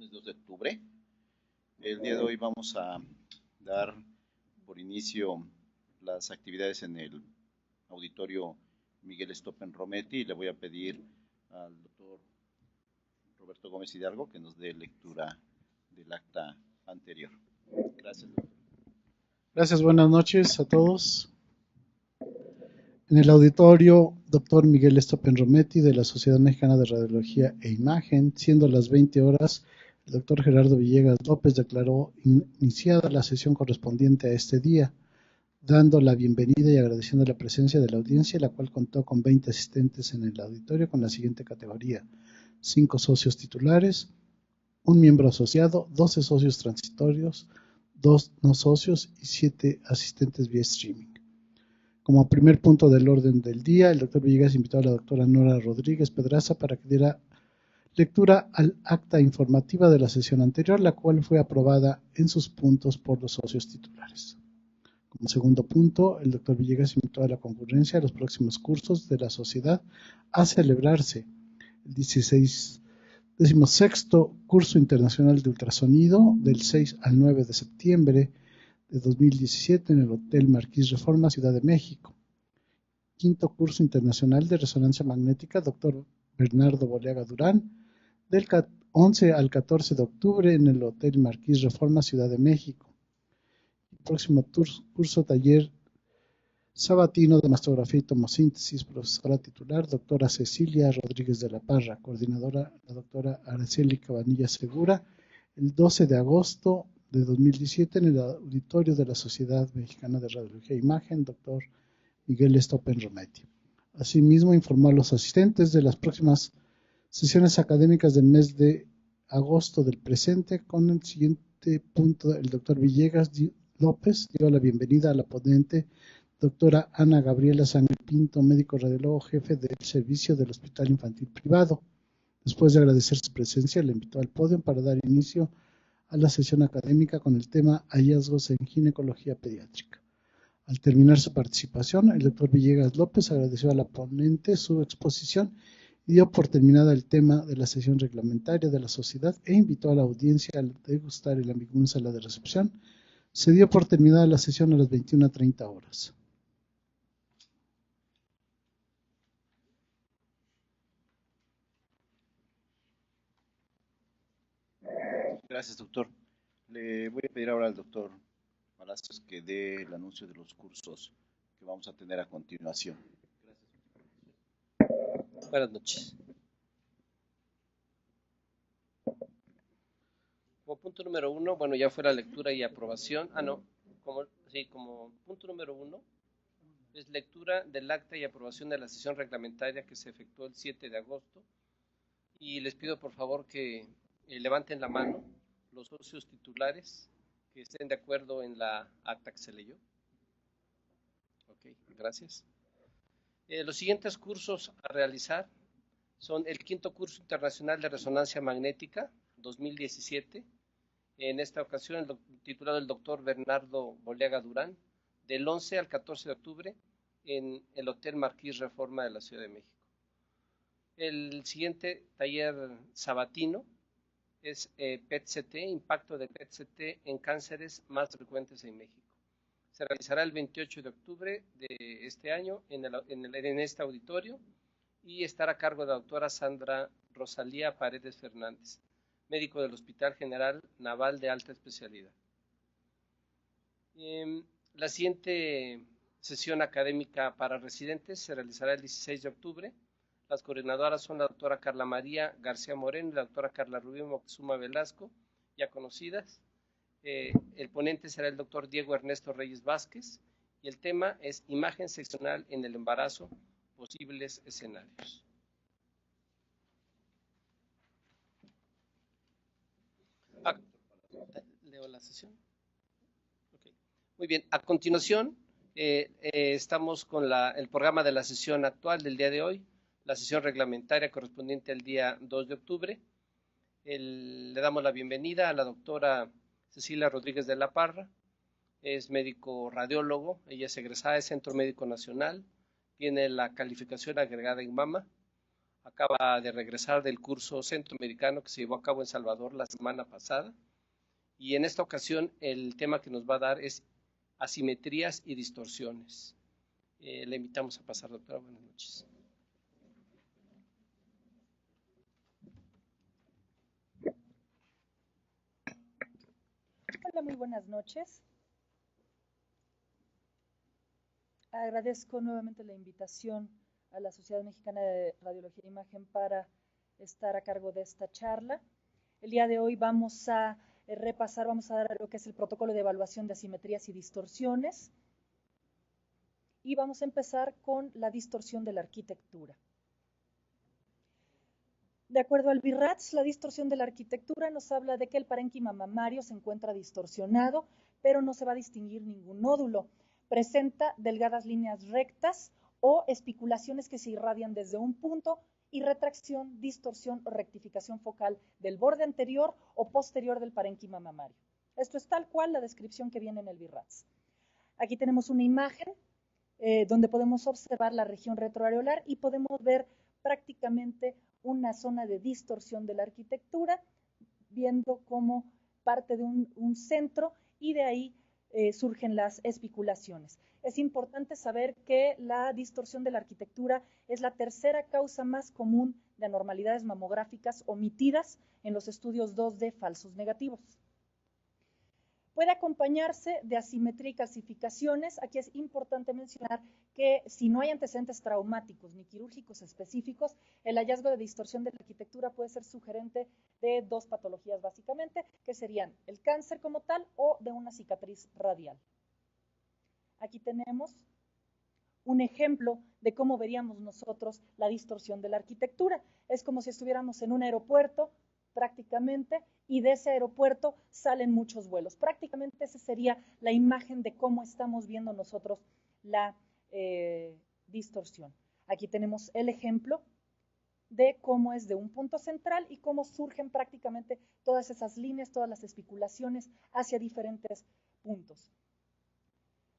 lunes 2 de octubre. El día de hoy vamos a dar por inicio las actividades en el auditorio Miguel Stoppen Rometti y le voy a pedir al doctor Roberto Gómez Hidalgo que nos dé lectura del acta anterior. Gracias, doctor. Gracias, buenas noches a todos. En el auditorio, doctor Miguel Stoppen Rometti de la Sociedad Mexicana de Radiología e Imagen, siendo las 20 horas, el doctor Gerardo Villegas López declaró iniciada la sesión correspondiente a este día, dando la bienvenida y agradeciendo la presencia de la audiencia, la cual contó con 20 asistentes en el auditorio con la siguiente categoría: 5 socios titulares, un miembro asociado, 12 socios transitorios, 2 no socios y 7 asistentes vía streaming. Como primer punto del orden del día, el doctor Villegas invitó a la doctora Nora Rodríguez Pedraza para que diera lectura al acta informativa de la sesión anterior, la cual fue aprobada en sus puntos por los socios titulares. Como segundo punto, el doctor Villegas invitó a la concurrencia de los próximos cursos de la sociedad a celebrarse el 16º curso internacional de ultrasonido del 6 al 9 de septiembre de 2017 en el Hotel Marquis Reforma, Ciudad de México. Quinto curso internacional de resonancia magnética, Dr. Bernardo Boleaga Durán, del 11 al 14 de octubre en el Hotel Marquis Reforma, Ciudad de México. El próximo curso taller sabatino de mastografía y tomosíntesis, profesora titular, doctora Cecilia Rodríguez de la Parra, coordinadora, la doctora Araceli Cabanilla Segura, el 12 de agosto de 2017 en el auditorio de la Sociedad Mexicana de Radiología e Imagen, doctor Miguel Stoppen Rometti. Asimismo, informó a los asistentes de las próximas sesiones académicas del mes de agosto del presente. Con el siguiente punto, el doctor Villegas López dio la bienvenida a la ponente doctora Ana Gabriela Sánchez Pinto, médico radiólogo jefe del servicio del Hospital Infantil Privado. Después de agradecer su presencia, le invitó al podio para dar inicio a la sesión académica con el tema Hallazgos en Ginecología Pediátrica. Al terminar su participación, el doctor Villegas López agradeció a la ponente su exposición y dio por terminada el tema de la sesión reglamentaria de la sociedad e invitó a la audiencia a degustar el ambigú en sala de recepción. Se dio por terminada la sesión a las 21:30 horas. Gracias, doctor. Le voy a pedir ahora al doctor Palacios que dé el anuncio de los cursos que vamos a tener a continuación. Gracias. Buenas noches. Como punto número 1, bueno, ya fue la lectura y aprobación. Como punto número 1 es lectura del acta y aprobación de la sesión reglamentaria que se efectuó el 7 de agosto. Y les pido por favor que levanten la mano los socios titulares que estén de acuerdo en la acta que se leyó. Ok, gracias. Los siguientes cursos a realizar son el quinto curso internacional de resonancia magnética 2017. En esta ocasión titulado el doctor Bernardo Boleaga Durán, del 11 al 14 de octubre en el Hotel Marquis Reforma de la Ciudad de México. El siguiente taller sabatino es PET-CT, impacto de PET-CT en cánceres más frecuentes en México. Se realizará el 28 de octubre de este año en este auditorio y estará a cargo de la doctora Sandra Rosalía Paredes Fernández, médico del Hospital General Naval de Alta Especialidad. La siguiente sesión académica para residentes se realizará el 16 de octubre. Las coordinadoras son la doctora Carla María García Moreno y la doctora Carla Rubio Moctezuma Velasco, ya conocidas. El ponente será el doctor Diego Ernesto Reyes Vázquez y el tema es imagen seccional en el embarazo, posibles escenarios. ¿Leo la sesión? Okay. Muy bien, a continuación estamos con el programa de la sesión actual del día de hoy, la sesión reglamentaria correspondiente al día 2 de octubre. Le damos la bienvenida a la doctora Cecilia Rodríguez de la Parra, es médico radiólogo, ella es egresada del Centro Médico Nacional, tiene la calificación agregada en mama, acaba de regresar del curso centroamericano que se llevó a cabo en Salvador la semana pasada. Y en esta ocasión el tema que nos va a dar es asimetrías y distorsiones. Le invitamos a pasar, doctora. Buenas noches. Hola, muy buenas noches. Agradezco nuevamente la invitación a la Sociedad Mexicana de Radiología e Imagen para estar a cargo de esta charla. El día de hoy vamos a repasar, vamos a dar lo que es el protocolo de evaluación de asimetrías y distorsiones. Y vamos a empezar con la distorsión de la arquitectura. De acuerdo al BIRATS, la distorsión de la arquitectura nos habla de que el parénquima mamario se encuentra distorsionado, pero no se va a distinguir ningún nódulo. Presenta delgadas líneas rectas o espiculaciones que se irradian desde un punto y retracción, distorsión o rectificación focal del borde anterior o posterior del parénquima mamario. Esto es tal cual la descripción que viene en el BIRATS. Aquí tenemos una imagen donde podemos observar la región retroareolar y podemos ver prácticamente una zona de distorsión de la arquitectura, viendo como parte de un centro y de ahí surgen las espiculaciones. Es importante saber que la distorsión de la arquitectura es la tercera causa más común de anormalidades mamográficas omitidas en los estudios 2D falsos negativos. Puede acompañarse de asimetría y calcificaciones. Aquí es importante mencionar que si no hay antecedentes traumáticos ni quirúrgicos específicos, el hallazgo de distorsión de la arquitectura puede ser sugerente de dos patologías básicamente, que serían el cáncer como tal o de una cicatriz radial. Aquí tenemos un ejemplo de cómo veríamos nosotros la distorsión de la arquitectura. Es como si estuviéramos en un aeropuerto prácticamente, y de ese aeropuerto salen muchos vuelos. Prácticamente esa sería la imagen de cómo estamos viendo nosotros la distorsión. Aquí tenemos el ejemplo de cómo es de un punto central y cómo surgen prácticamente todas esas líneas, todas las espiculaciones hacia diferentes puntos.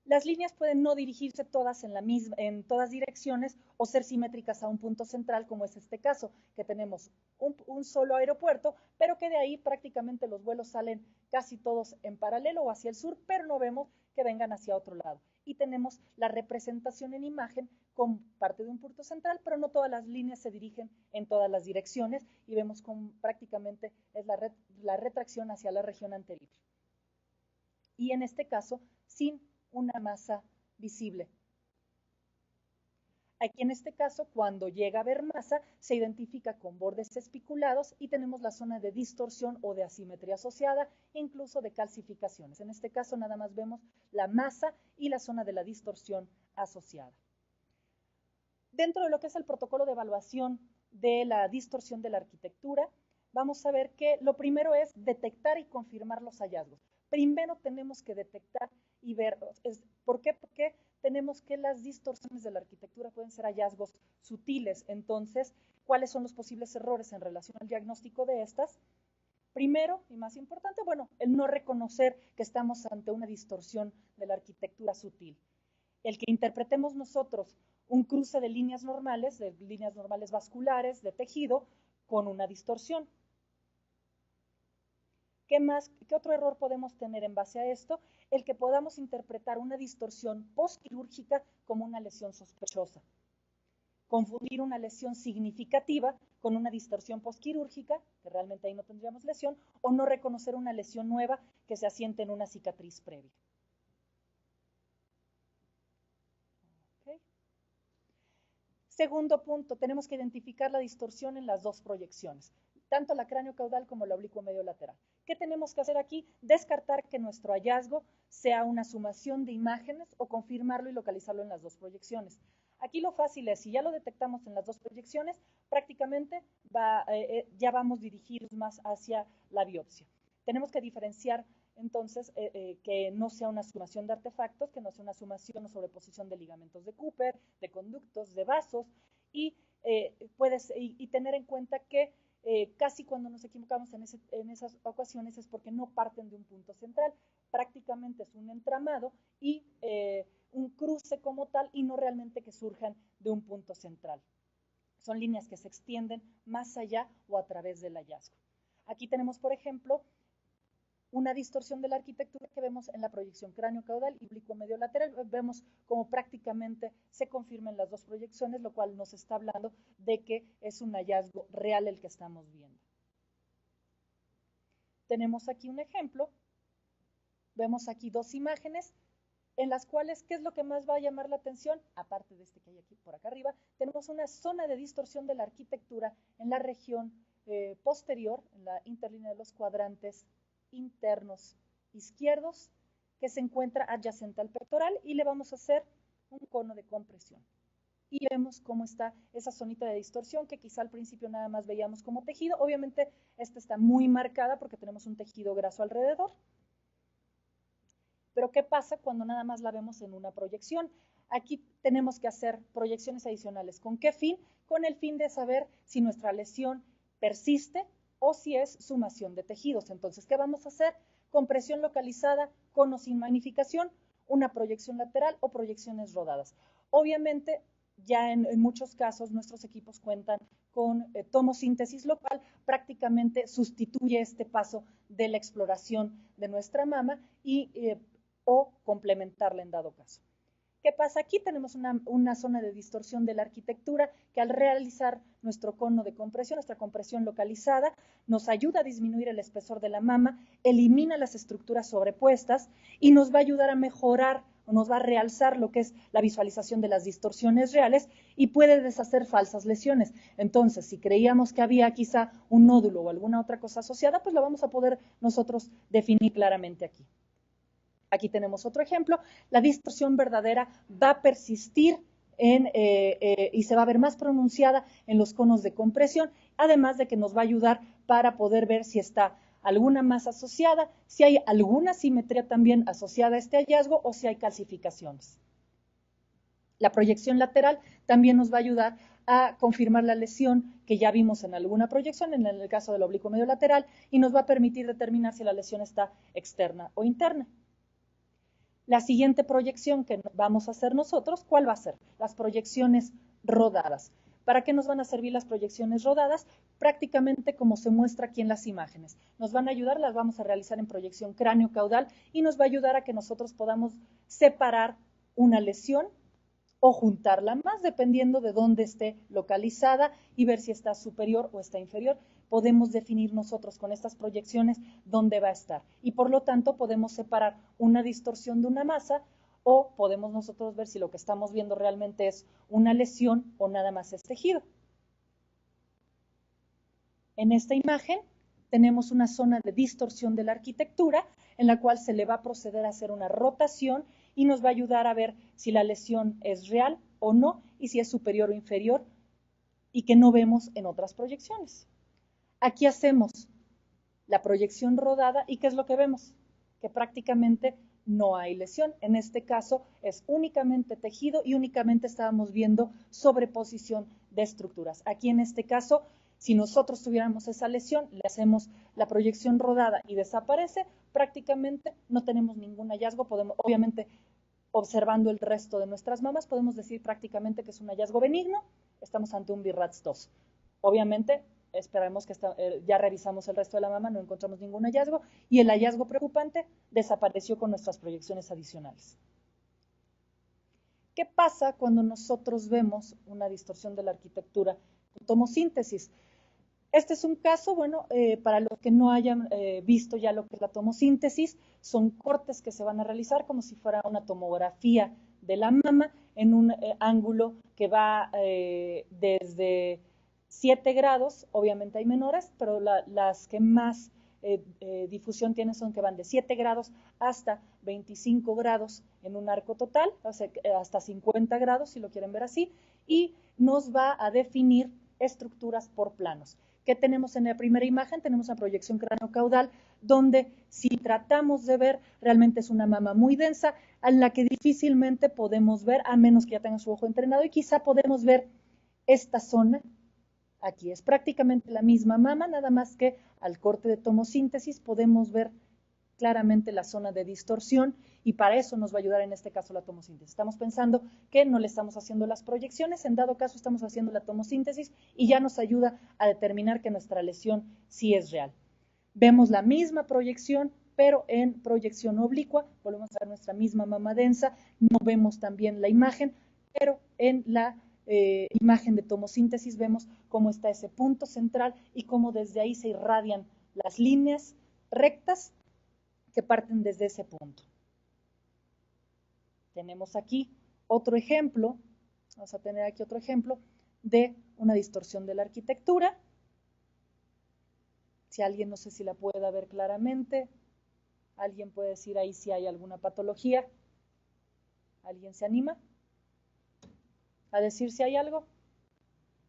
Las líneas pueden no dirigirse todas en todas direcciones o ser simétricas a un punto central, como es este caso, que tenemos un solo aeropuerto, pero que de ahí prácticamente los vuelos salen casi todos en paralelo o hacia el sur, pero no vemos que vengan hacia otro lado. Y tenemos la representación en imagen con parte de un punto central, pero no todas las líneas se dirigen en todas las direcciones y vemos como prácticamente es la retracción hacia la región anterior. Y en este caso, sin una masa visible. Aquí en este caso, cuando llega a haber masa, se identifica con bordes espiculados y tenemos la zona de distorsión o de asimetría asociada, incluso de calcificaciones. En este caso nada más vemos la masa y la zona de la distorsión asociada. Dentro de lo que es el protocolo de evaluación de la distorsión de la arquitectura, vamos a ver que lo primero es detectar y confirmar los hallazgos. Primero tenemos que detectar y ver, ¿por qué? Porque tenemos que las distorsiones de la arquitectura pueden ser hallazgos sutiles. Entonces, ¿cuáles son los posibles errores en relación al diagnóstico de estas? Primero, y más importante, bueno, el no reconocer que estamos ante una distorsión de la arquitectura sutil. El que interpretemos nosotros un cruce de líneas normales vasculares, de tejido, con una distorsión. ¿Qué otro error podemos tener en base a esto? El que podamos interpretar una distorsión postquirúrgica como una lesión sospechosa. Confundir una lesión significativa con una distorsión postquirúrgica, que realmente ahí no tendríamos lesión, o no reconocer una lesión nueva que se asiente en una cicatriz previa. Okay. Segundo punto, tenemos que identificar la distorsión en las dos proyecciones, tanto la cráneo-caudal como la oblicuo medio lateral. ¿Qué tenemos que hacer aquí? Descartar que nuestro hallazgo sea una sumación de imágenes o confirmarlo y localizarlo en las dos proyecciones. Aquí lo fácil es, si ya lo detectamos en las dos proyecciones, prácticamente ya vamos dirigidos más hacia la biopsia. Tenemos que diferenciar entonces que no sea una sumación de artefactos, que no sea una sumación o sobreposición de ligamentos de Cooper, de conductos, de vasos, y tener en cuenta que casi cuando nos equivocamos en esas ocasiones es porque no parten de un punto central, prácticamente es un entramado y un cruce como tal y no realmente que surjan de un punto central. Son líneas que se extienden más allá o a través del hallazgo. Aquí tenemos, por ejemplo, una distorsión de la arquitectura que vemos en la proyección cráneo-caudal y oblicuo-medio lateral. Vemos como prácticamente se confirman las dos proyecciones, lo cual nos está hablando de que es un hallazgo real el que estamos viendo. Tenemos aquí un ejemplo. Vemos aquí dos imágenes en las cuales, ¿qué es lo que más va a llamar la atención? Aparte de este que hay aquí por acá arriba, tenemos una zona de distorsión de la arquitectura en la región posterior, en la interlínea de los cuadrantes internos izquierdos, que se encuentra adyacente al pectoral, y le vamos a hacer un cono de compresión. Y vemos cómo está esa zonita de distorsión que quizá al principio nada más veíamos como tejido. Obviamente esta está muy marcada porque tenemos un tejido graso alrededor. Pero ¿qué pasa cuando nada más la vemos en una proyección? Aquí tenemos que hacer proyecciones adicionales. ¿Con qué fin? Con el fin de saber si nuestra lesión persiste o si es sumación de tejidos. Entonces, ¿qué vamos a hacer? Compresión localizada con o sin magnificación, una proyección lateral o proyecciones rodadas. Obviamente, ya en muchos casos nuestros equipos cuentan con tomosíntesis, lo cual prácticamente sustituye este paso de la exploración de nuestra mama o complementarla en dado caso. ¿Qué pasa? Aquí tenemos una zona de distorsión de la arquitectura que al realizar nuestro cono de compresión, nuestra compresión localizada, nos ayuda a disminuir el espesor de la mama, elimina las estructuras sobrepuestas y nos va a ayudar a mejorar o nos va a realzar lo que es la visualización de las distorsiones reales y puede deshacer falsas lesiones. Entonces, si creíamos que había quizá un nódulo o alguna otra cosa asociada, pues lo vamos a poder nosotros definir claramente aquí. Aquí tenemos otro ejemplo. La distorsión verdadera va a persistir y se va a ver más pronunciada en los conos de compresión, además de que nos va a ayudar para poder ver si está alguna masa asociada, si hay alguna simetría también asociada a este hallazgo o si hay calcificaciones. La proyección lateral también nos va a ayudar a confirmar la lesión que ya vimos en alguna proyección, en el caso del oblicuo medio lateral, y nos va a permitir determinar si la lesión está externa o interna. La siguiente proyección que vamos a hacer nosotros, ¿cuál va a ser? Las proyecciones rodadas. ¿Para qué nos van a servir las proyecciones rodadas? Prácticamente como se muestra aquí en las imágenes. Nos van a ayudar, las vamos a realizar en proyección cráneo-caudal y nos va a ayudar a que nosotros podamos separar una lesión o juntarla más, dependiendo de dónde esté localizada y ver si está superior o está inferior. Podemos definir nosotros con estas proyecciones dónde va a estar y por lo tanto podemos separar una distorsión de una masa o podemos nosotros ver si lo que estamos viendo realmente es una lesión o nada más es tejido. En esta imagen tenemos una zona de distorsión de la arquitectura en la cual se le va a proceder a hacer una rotación y nos va a ayudar a ver si la lesión es real o no y si es superior o inferior y que no vemos en otras proyecciones. Aquí hacemos la proyección rodada y ¿qué es lo que vemos? Que prácticamente no hay lesión. En este caso es únicamente tejido y únicamente estábamos viendo sobreposición de estructuras. Aquí en este caso, si nosotros tuviéramos esa lesión, le hacemos la proyección rodada y desaparece, prácticamente no tenemos ningún hallazgo. Podemos, obviamente, observando el resto de nuestras mamas, podemos decir prácticamente que es un hallazgo benigno. Estamos ante un BIRATS 2. Obviamente, esperamos que ya revisamos el resto de la mama, no encontramos ningún hallazgo y el hallazgo preocupante desapareció con nuestras proyecciones adicionales. ¿Qué pasa cuando nosotros vemos una distorsión de la arquitectura con tomosíntesis? Este es un caso, bueno, para los que no hayan visto ya lo que es la tomosíntesis, son cortes que se van a realizar como si fuera una tomografía de la mama en un ángulo que va desde 7 grados, obviamente hay menores, pero las que más difusión tienen son que van de 7 grados hasta 25 grados en un arco total, o sea, hasta 50 grados si lo quieren ver así, y nos va a definir estructuras por planos. ¿Qué tenemos en la primera imagen? Tenemos una proyección cráneo-caudal donde si tratamos de ver, realmente es una mama muy densa, en la que difícilmente podemos ver, a menos que ya tengan su ojo entrenado, y quizá podemos ver esta zona. Aquí es prácticamente la misma mama, nada más que al corte de tomosíntesis podemos ver claramente la zona de distorsión y para eso nos va a ayudar en este caso la tomosíntesis. Estamos pensando que no le estamos haciendo las proyecciones, en dado caso estamos haciendo la tomosíntesis y ya nos ayuda a determinar que nuestra lesión sí es real. Vemos la misma proyección, pero en proyección oblicua, volvemos a ver nuestra misma mama densa, no vemos también la imagen, pero en la imagen de tomosíntesis vemos cómo está ese punto central y cómo desde ahí se irradian las líneas rectas que parten desde ese punto. Tenemos aquí otro ejemplo, vamos a tener aquí otro ejemplo de una distorsión de la arquitectura. Si alguien, no sé si la pueda ver claramente, alguien puede decir ahí si hay alguna patología. ¿Alguien se anima a decir si hay algo?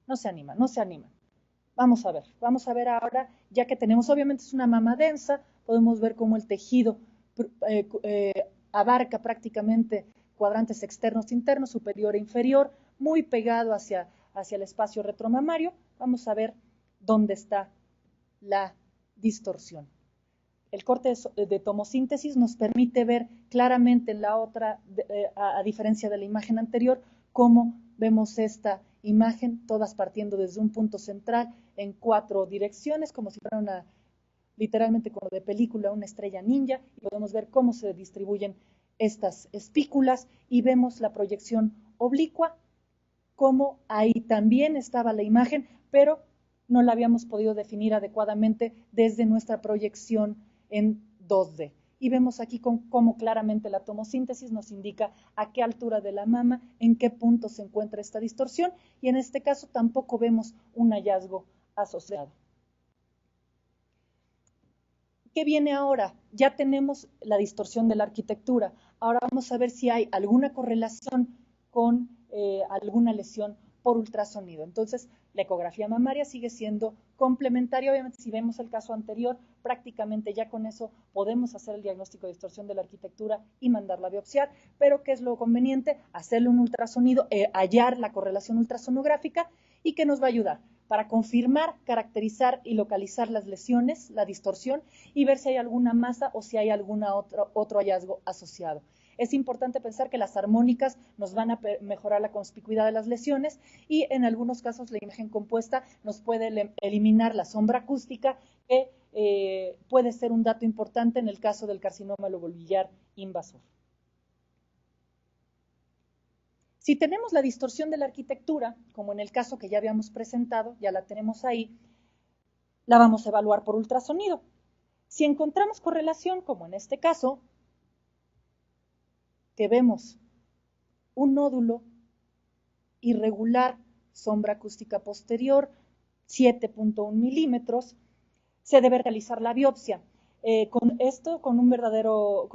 No se anima, no se anima. Vamos a ver ahora, ya que tenemos, obviamente es una mama densa, podemos ver cómo el tejido abarca prácticamente cuadrantes externos, internos, superior e inferior, muy pegado hacia el espacio retromamario. Vamos a ver dónde está la distorsión. El corte de tomosíntesis nos permite ver claramente en la otra, a diferencia de la imagen anterior, cómo vemos esta imagen, todas partiendo desde un punto central en 4 direcciones, como si fuera literalmente como de película, una estrella ninja, y podemos ver cómo se distribuyen estas espículas y vemos la proyección oblicua, como ahí también estaba la imagen, pero no la habíamos podido definir adecuadamente desde nuestra proyección en 2D. Y vemos aquí cómo claramente la tomosíntesis nos indica a qué altura de la mama, en qué punto se encuentra esta distorsión, y en este caso tampoco vemos un hallazgo asociado. ¿Qué viene ahora? Ya tenemos la distorsión de la arquitectura. Ahora vamos a ver si hay alguna correlación con alguna lesión por ultrasonido. Entonces, la ecografía mamaria sigue siendo complementaria. Obviamente, si vemos el caso anterior, prácticamente ya con eso podemos hacer el diagnóstico de distorsión de la arquitectura y mandarla a biopsiar. Pero, ¿qué es lo conveniente? Hacerle un ultrasonido, hallar la correlación ultrasonográfica y que nos va a ayudar para confirmar, caracterizar y localizar las lesiones, la distorsión, y ver si hay alguna masa o si hay algún otro hallazgo asociado. Es importante pensar que las armónicas nos van a mejorar la conspicuidad de las lesiones y en algunos casos la imagen compuesta nos puede eliminar la sombra acústica, que puede ser un dato importante en el caso del carcinoma lobobillar invasor. Si tenemos la distorsión de la arquitectura, como en el caso que ya habíamos presentado, ya la tenemos ahí, la vamos a evaluar por ultrasonido. Si encontramos correlación, como en este caso, que vemos un nódulo irregular, sombra acústica posterior, 7.1 milímetros, se debe realizar la biopsia. Con un verdadero,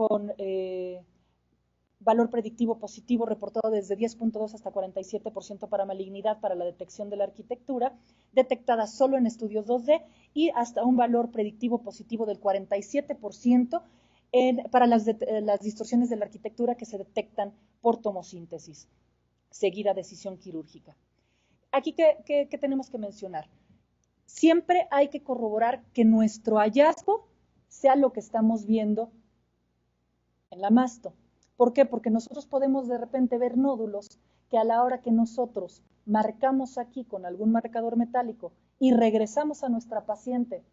valor predictivo positivo reportado desde 10.2 hasta 47% para malignidad para la detección de la arquitectura, detectada solo en estudios 2D, y hasta un valor predictivo positivo del 47% para las distorsiones de la arquitectura que se detectan por tomosíntesis, seguida decisión quirúrgica. Aquí, ¿qué tenemos que mencionar? Siempre hay que corroborar que nuestro hallazgo sea lo que estamos viendo en la masto. ¿Por qué? Porque nosotros podemos de repente ver nódulos que a la hora que nosotros marcamos aquí con algún marcador metálico y regresamos a nuestra paciente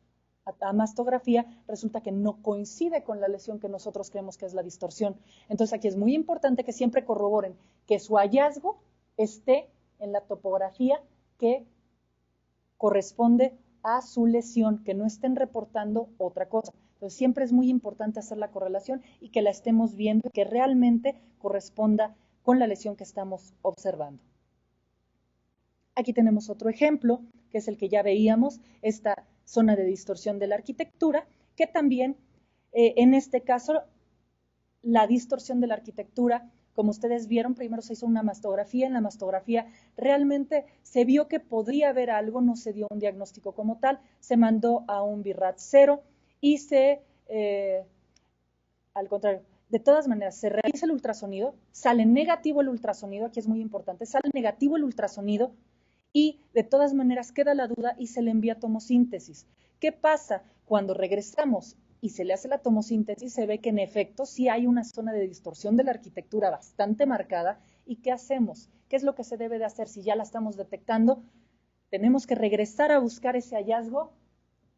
a mastografía, resulta que no coincide con la lesión que nosotros creemos que es la distorsión. Entonces aquí es muy importante que siempre corroboren que su hallazgo esté en la topografía que corresponde a su lesión, que no estén reportando otra cosa. Entonces siempre es muy importante hacer la correlación y que la estemos viendo, que realmente corresponda con la lesión que estamos observando. Aquí tenemos otro ejemplo, que es el que ya veíamos, esta zona de distorsión de la arquitectura, que también, en este caso, la distorsión de la arquitectura, como ustedes vieron, primero se hizo una mastografía. En la mastografía realmente se vio que podría haber algo, no se dio un diagnóstico como tal, se mandó a un BIRAT 0 y al contrario, de todas maneras, se realiza el ultrasonido, sale negativo el ultrasonido, aquí es muy importante, sale negativo el ultrasonido, y de todas maneras queda la duda y se le envía tomosíntesis. ¿Qué pasa cuando regresamos y se le hace la tomosíntesis, se ve que en efecto sí hay una zona de distorsión de la arquitectura bastante marcada. ¿Y qué hacemos? ¿Qué es lo que se debe de hacer si ya la estamos detectando? Tenemos que regresar a buscar ese hallazgo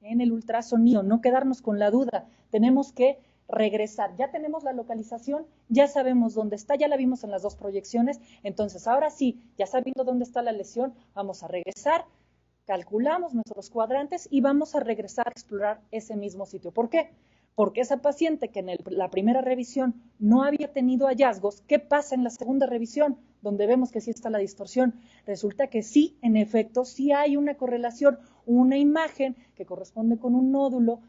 en el ultrasonido, no quedarnos con la duda. Tenemos que regresar. Ya tenemos la localización, ya sabemos dónde está, ya la vimos en las dos proyecciones. Entonces, ahora sí, ya sabiendo dónde está la lesión, vamos a regresar, calculamos nuestros cuadrantes y vamos a regresar a explorar ese mismo sitio. ¿Por qué? Porque esa paciente que en la primera revisión no había tenido hallazgos, ¿qué pasa en la segunda revisión? Donde vemos que sí está la distorsión. Resulta que sí, en efecto, sí hay una correlación, una imagen que corresponde con un nódulo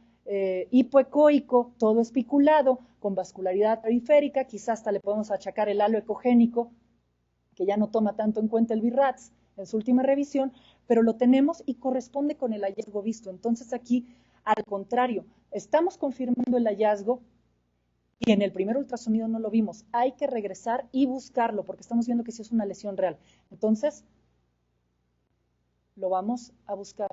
hipoecoico, todo espiculado, con vascularidad periférica, quizás hasta le podemos achacar el halo ecogénico, que ya no toma tanto en cuenta el BIRATS en su última revisión, pero lo tenemos y corresponde con el hallazgo visto. Entonces aquí, al contrario, estamos confirmando el hallazgo y en el primer ultrasonido no lo vimos. Hay que regresar y buscarlo porque estamos viendo que sí es una lesión real. Entonces, lo vamos a buscar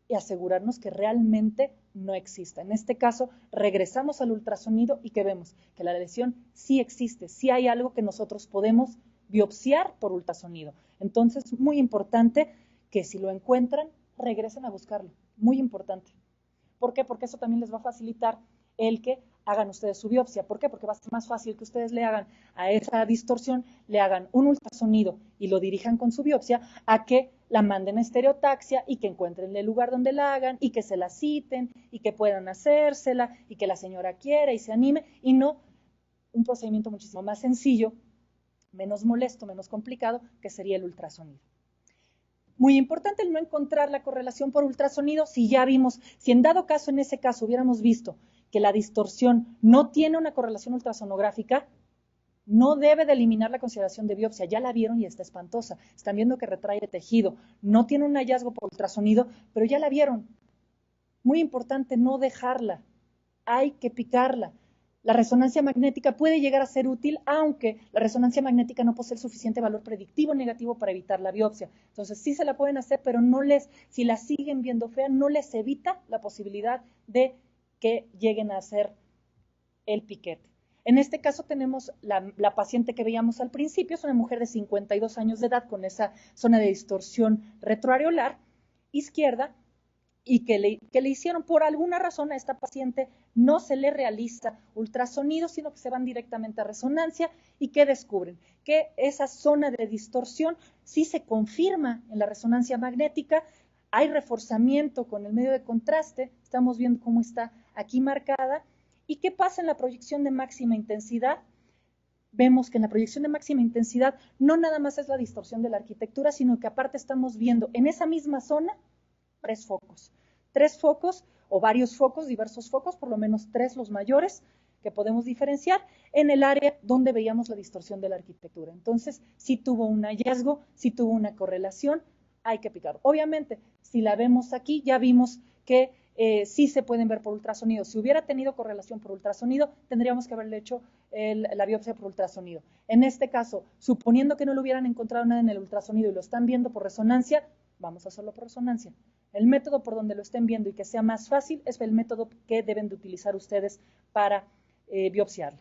y asegurarnos que realmente no exista. En este caso, regresamos al ultrasonido y que vemos que la lesión sí existe, sí hay algo que nosotros podemos biopsiar por ultrasonido. Entonces, muy importante que si lo encuentran, regresen a buscarlo. Muy importante. ¿Por qué? Porque eso también les va a facilitar el que hagan ustedes su biopsia. ¿Por qué? Porque va a ser más fácil que ustedes le hagan a esa distorsión, le hagan un ultrasonido y lo dirijan con su biopsia, a que la manden a estereotaxia y que encuentren el lugar donde la hagan y que se la citen y que puedan hacérsela y que la señora quiera y se anime, y no un procedimiento muchísimo más sencillo, menos molesto, menos complicado, que sería el ultrasonido. Muy importante el no encontrar la correlación por ultrasonido. Si ya vimos, si en dado caso, en ese caso, hubiéramos visto que la distorsión no tiene una correlación ultrasonográfica, no debe de eliminar la consideración de biopsia. Ya la vieron y está espantosa. Están viendo que retrae tejido. No tiene un hallazgo por ultrasonido, pero ya la vieron. Muy importante no dejarla. Hay que picarla. La resonancia magnética puede llegar a ser útil, aunque la resonancia magnética no posee el suficiente valor predictivo negativo para evitar la biopsia. Entonces sí se la pueden hacer, pero si la siguen viendo fea, no les evita la posibilidad de que lleguen a hacer el piquete. En este caso tenemos la paciente que veíamos al principio, es una mujer de 52 años de edad con esa zona de distorsión retroareolar izquierda, y que le hicieron por alguna razón a esta paciente, no se le realiza ultrasonido, sino que se van directamente a resonancia. ¿Y qué descubren? Que esa zona de distorsión sí se confirma en la resonancia magnética, hay reforzamiento con el medio de contraste, estamos viendo cómo está aquí marcada. ¿Y qué pasa en la proyección de máxima intensidad? Vemos que en la proyección de máxima intensidad no nada más es la distorsión de la arquitectura, sino que aparte estamos viendo en esa misma zona tres focos o varios focos, diversos focos, por lo menos tres los mayores que podemos diferenciar en el área donde veíamos la distorsión de la arquitectura. Entonces, si tuvo un hallazgo, si tuvo una correlación, hay que picar. Obviamente, si la vemos aquí, ya vimos que sí se pueden ver por ultrasonido. Si hubiera tenido correlación por ultrasonido, tendríamos que haberle hecho la biopsia por ultrasonido. En este caso, suponiendo que no le hubieran encontrado nada en el ultrasonido y lo están viendo por resonancia, vamos a hacerlo por resonancia. El método por donde lo estén viendo y que sea más fácil es el método que deben de utilizar ustedes para biopsiarla.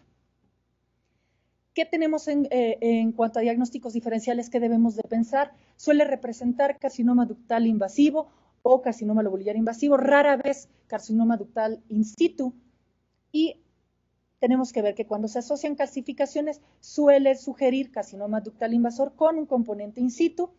¿Qué tenemos en cuanto a diagnósticos diferenciales que debemos de pensar? Suele representar carcinoma ductal invasivo o carcinoma lobulillar invasivo, rara vez carcinoma ductal in situ, y tenemos que ver que cuando se asocian calcificaciones suele sugerir carcinoma ductal invasor con un componente in situ.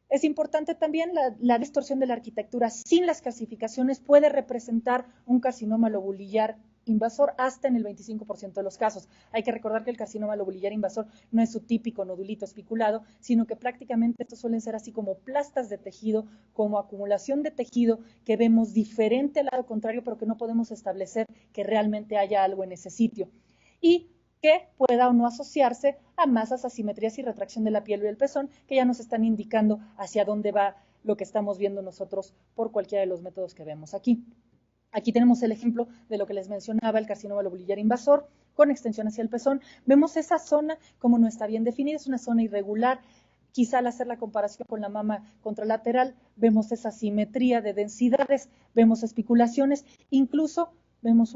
Es importante también la distorsión de la arquitectura sin las calcificaciones puede representar un carcinoma lobulillar invasor hasta en el 25% de los casos. Hay que recordar que el carcinoma lobulillar invasor no es su típico nodulito especulado, sino que prácticamente estos suelen ser así como plastas de tejido, como acumulación de tejido que vemos diferente al lado contrario, pero que no podemos establecer que realmente haya algo en ese sitio. Y que pueda o no asociarse a masas, asimetrías y retracción de la piel y del pezón, que ya nos están indicando hacia dónde va lo que estamos viendo nosotros por cualquiera de los métodos que vemos aquí. Aquí tenemos el ejemplo de lo que les mencionaba, el carcinoma lobulillar invasor, con extensión hacia el pezón. Vemos esa zona como no está bien definida, es una zona irregular. Quizá al hacer la comparación con la mama contralateral, vemos esa simetría de densidades, vemos especulaciones, incluso vemos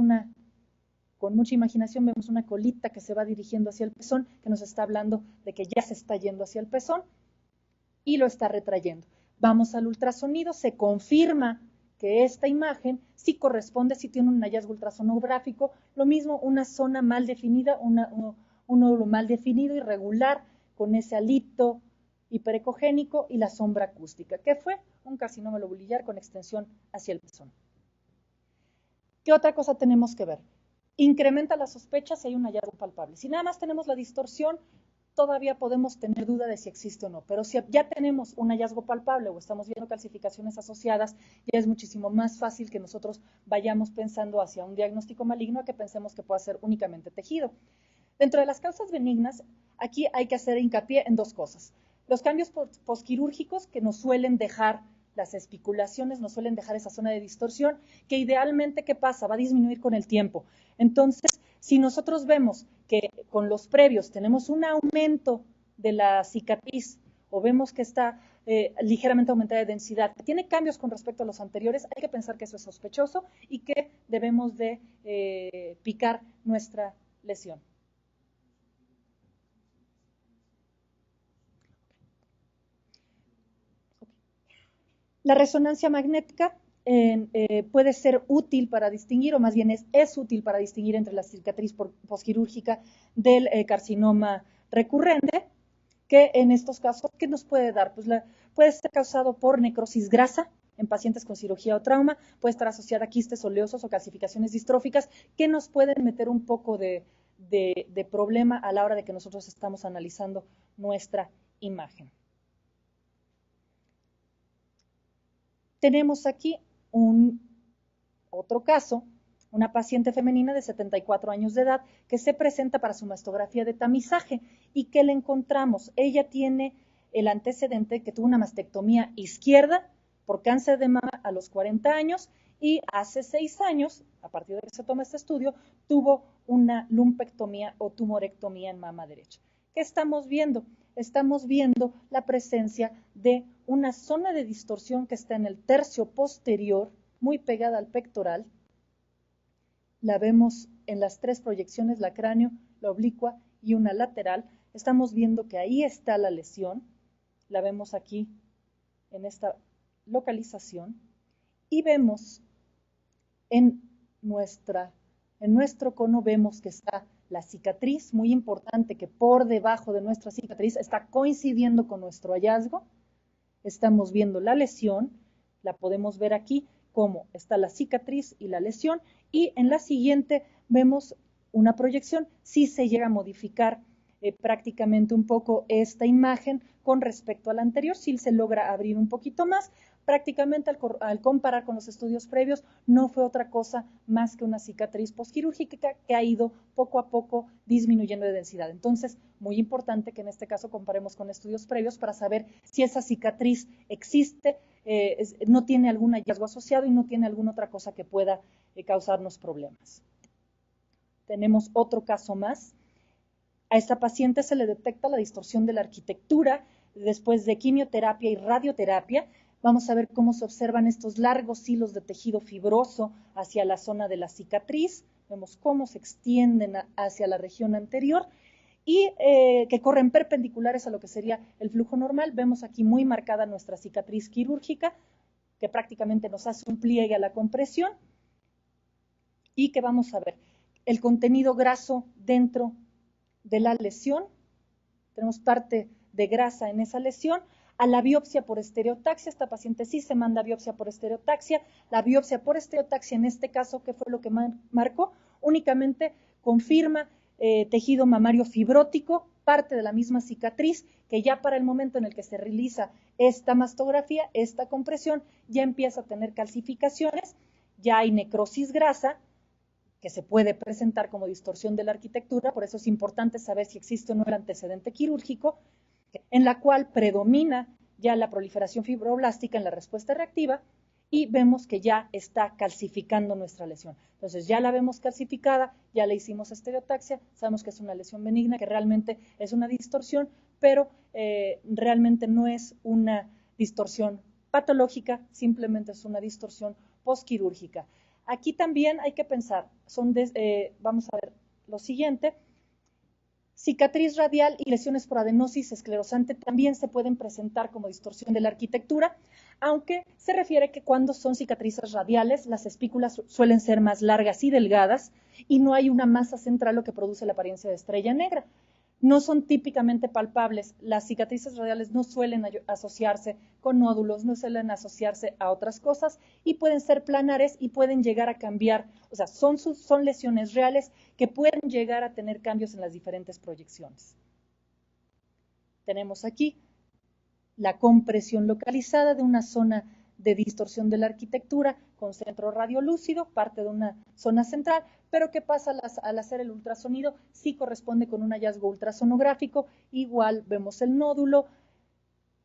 con mucha imaginación, vemos una colita que se va dirigiendo hacia el pezón, que nos está hablando de que ya se está yendo hacia el pezón y lo está retrayendo. Vamos al ultrasonido, se confirma que esta imagen sí corresponde, sí tiene un hallazgo ultrasonográfico, lo mismo una zona mal definida, un nódulo mal definido, irregular, con ese alito hiperecogénico y la sombra acústica, que fue un carcinoma lobular con extensión hacia el pezón. ¿Qué otra cosa tenemos que ver? Incrementa la sospecha si hay un hallazgo palpable. Si nada más tenemos la distorsión, todavía podemos tener duda de si existe o no, pero si ya tenemos un hallazgo palpable o estamos viendo calcificaciones asociadas, ya es muchísimo más fácil que nosotros vayamos pensando hacia un diagnóstico maligno a que pensemos que pueda ser únicamente tejido. Dentro de las causas benignas, aquí hay que hacer hincapié en dos cosas. Los cambios posquirúrgicos que nos suelen dejar las espiculaciones, nos suelen dejar esa zona de distorsión, que idealmente, ¿qué pasa? Va a disminuir con el tiempo. Entonces, si nosotros vemos que con los previos tenemos un aumento de la cicatriz o vemos que está ligeramente aumentada de densidad, tiene cambios con respecto a los anteriores, hay que pensar que eso es sospechoso y que debemos de picar nuestra lesión. La resonancia magnética puede ser útil para distinguir, o más bien es útil para distinguir entre la cicatriz posquirúrgica del carcinoma recurrente, que en estos casos, ¿qué nos puede dar? Pues puede ser causado por necrosis grasa en pacientes con cirugía o trauma, puede estar asociada a quistes oleosos o calcificaciones distróficas, que nos pueden meter un poco de problema a la hora de que nosotros estamos analizando nuestra imagen. Tenemos aquí otro caso, una paciente femenina de 74 años de edad que se presenta para su mastografía de tamizaje y que le encontramos. Ella tiene el antecedente que tuvo una mastectomía izquierda por cáncer de mama a los 40 años y hace 6 años, a partir de que se toma este estudio, tuvo una lumpectomía o tumorectomía en mama derecha. ¿Qué estamos viendo? Estamos viendo la presencia de una zona de distorsión que está en el tercio posterior, muy pegada al pectoral. La vemos en las 3 proyecciones, la cráneo, la oblicua y una lateral. Estamos viendo que ahí está la lesión. La vemos aquí en esta localización. Y vemos en nuestro cono, vemos que está la cicatriz, muy importante que por debajo de nuestra cicatriz está coincidiendo con nuestro hallazgo. Estamos viendo la lesión, la podemos ver aquí, cómo está la cicatriz y la lesión, y en la siguiente vemos una proyección, si se llega a modificar prácticamente un poco esta imagen con respecto a la anterior, si se logra abrir un poquito más. Prácticamente al comparar con los estudios previos, no fue otra cosa más que una cicatriz posquirúrgica que ha ido poco a poco disminuyendo de densidad. Entonces, muy importante que en este caso comparemos con estudios previos para saber si esa cicatriz existe, no tiene algún hallazgo asociado y no tiene alguna otra cosa que pueda causarnos problemas. Tenemos otro caso más. A esta paciente se le detecta la distorsión de la arquitectura después de quimioterapia y radioterapia. Vamos a ver cómo se observan estos largos hilos de tejido fibroso hacia la zona de la cicatriz. Vemos cómo se extienden hacia la región anterior y que corren perpendiculares a lo que sería el flujo normal. Vemos aquí muy marcada nuestra cicatriz quirúrgica, que prácticamente nos hace un pliegue a la compresión. Y que vamos a ver el contenido graso dentro de la lesión. Tenemos parte de grasa en esa lesión. A la biopsia por estereotaxia, esta paciente sí se manda biopsia por estereotaxia. La biopsia por estereotaxia en este caso, ¿qué fue lo que marcó? Únicamente confirma tejido mamario fibrótico, parte de la misma cicatriz, que ya para el momento en el que se realiza esta mastografía, esta compresión, ya empieza a tener calcificaciones, ya hay necrosis grasa, que se puede presentar como distorsión de la arquitectura, por eso es importante saber si existe o no el antecedente quirúrgico, en la cual predomina ya la proliferación fibroblástica en la respuesta reactiva y vemos que ya está calcificando nuestra lesión. Entonces ya la vemos calcificada, ya le hicimos estereotaxia, sabemos que es una lesión benigna, que realmente es una distorsión, pero realmente no es una distorsión patológica, simplemente es una distorsión posquirúrgica. Aquí también hay que pensar, vamos a ver lo siguiente, cicatriz radial y lesiones por adenosis esclerosante también se pueden presentar como distorsión de la arquitectura, aunque se refiere que cuando son cicatrices radiales, las espículas suelen ser más largas y delgadas y no hay una masa central, lo que produce la apariencia de estrella negra. No son típicamente palpables. Las cicatrices radiales no suelen asociarse con nódulos, no suelen asociarse a otras cosas y pueden ser planares y pueden llegar a cambiar. O sea, son lesiones reales que pueden llegar a tener cambios en las diferentes proyecciones. Tenemos aquí la compresión localizada de una zona de distorsión de la arquitectura con centro radiolúcido, parte de una zona central, pero ¿qué pasa al hacer el ultrasonido? Sí corresponde con un hallazgo ultrasonográfico, igual vemos el nódulo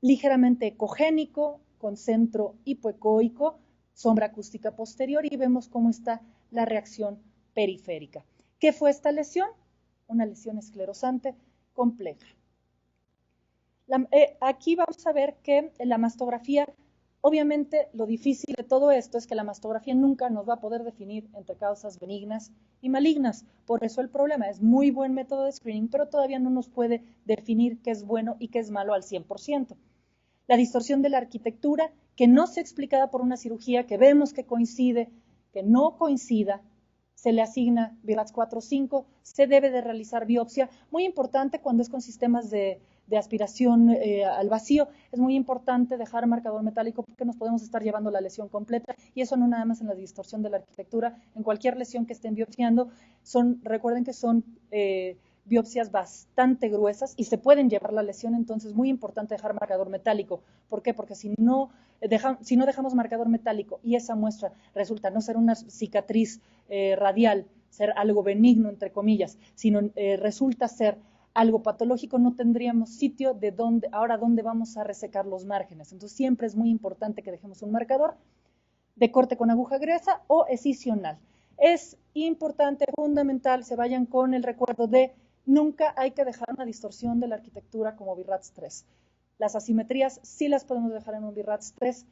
ligeramente ecogénico, con centro hipoecoico, sombra acústica posterior y vemos cómo está la reacción periférica. ¿Qué fue esta lesión? Una lesión esclerosante compleja. Aquí vamos a ver que la mastografía, obviamente lo difícil de todo esto es que la mastografía nunca nos va a poder definir entre causas benignas y malignas. Por eso el problema es muy buen método de screening, pero todavía no nos puede definir qué es bueno y qué es malo al 100%. La distorsión de la arquitectura, que no sea explicada por una cirugía, que vemos que coincide, que no coincida, se le asigna VIRATS 4 o 5, se debe de realizar biopsia. Muy importante cuando es con sistemas de aspiración al vacío, es muy importante dejar marcador metálico porque nos podemos estar llevando la lesión completa y eso no nada más en la distorsión de la arquitectura, en cualquier lesión que estén biopsiando, recuerden que son biopsias bastante gruesas y se pueden llevar la lesión, entonces es muy importante dejar marcador metálico. ¿Por qué? Porque si no dejamos marcador metálico y esa muestra resulta no ser una cicatriz radial, ser algo benigno, entre comillas, sino resulta ser algo patológico, no tendríamos sitio de dónde vamos a resecar los márgenes. Entonces siempre es muy importante que dejemos un marcador de corte con aguja gruesa o escisional. Es importante, fundamental, se vayan con el recuerdo de nunca hay que dejar una distorsión de la arquitectura como VIRATS 3. Las asimetrías sí las podemos dejar en un VIRATS 3,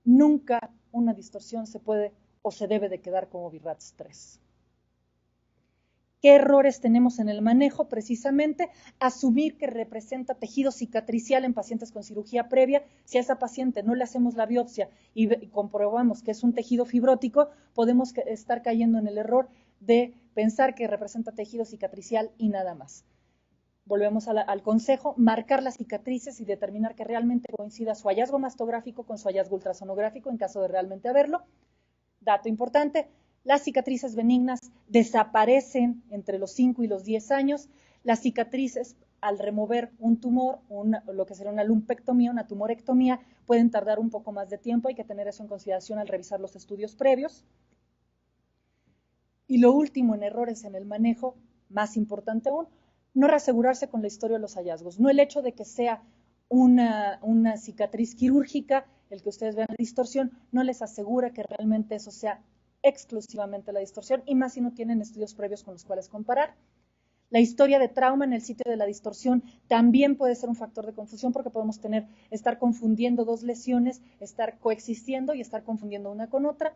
nunca una distorsión se puede o se debe de quedar como VIRATS 3. ¿Qué errores tenemos en el manejo? Precisamente asumir que representa tejido cicatricial en pacientes con cirugía previa. Si a esa paciente no le hacemos la biopsia y comprobamos que es un tejido fibrótico, podemos estar cayendo en el error de pensar que representa tejido cicatricial y nada más. Volvemos al consejo, marcar las cicatrices y determinar que realmente coincida su hallazgo mastográfico con su hallazgo ultrasonográfico en caso de realmente haberlo. Dato importante. Las cicatrices benignas desaparecen entre los 5 y los 10 años. Las cicatrices, al remover un tumor, lo que sería una lumpectomía, una tumorectomía, pueden tardar un poco más de tiempo. Hay que tener eso en consideración al revisar los estudios previos. Y lo último en errores en el manejo, más importante aún, no reasegurarse con la historia de los hallazgos. No el hecho de que sea una cicatriz quirúrgica, el que ustedes vean la distorsión, no les asegura que realmente eso sea exclusivamente la distorsión y más si no tienen estudios previos con los cuales comparar. La historia de trauma en el sitio de la distorsión también puede ser un factor de confusión porque podemos estar confundiendo dos lesiones, estar coexistiendo y estar confundiendo una con otra.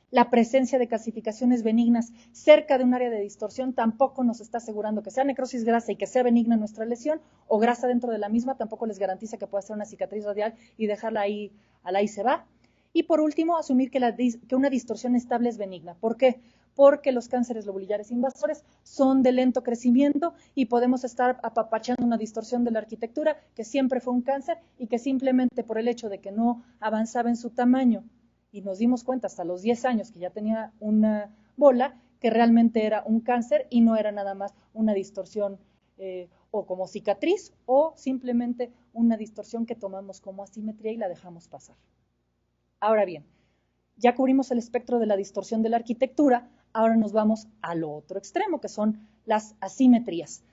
La presencia de calcificaciones benignas cerca de un área de distorsión tampoco nos está asegurando que sea necrosis grasa y que sea benigna nuestra lesión, o grasa dentro de la misma tampoco les garantiza que pueda ser una cicatriz radial y dejarla ahí, ahí se va. Y por último, asumir que una distorsión estable es benigna. ¿Por qué? Porque los cánceres lobulillares invasores son de lento crecimiento y podemos estar apapachando una distorsión de la arquitectura que siempre fue un cáncer y que simplemente por el hecho de que no avanzaba en su tamaño y nos dimos cuenta hasta los 10 años que ya tenía una bola, que realmente era un cáncer y no era nada más una distorsión o como cicatriz o simplemente una distorsión que tomamos como asimetría y la dejamos pasar. Ahora bien, ya cubrimos el espectro de la distorsión de la arquitectura, ahora nos vamos al otro extremo, que son las asimetrías.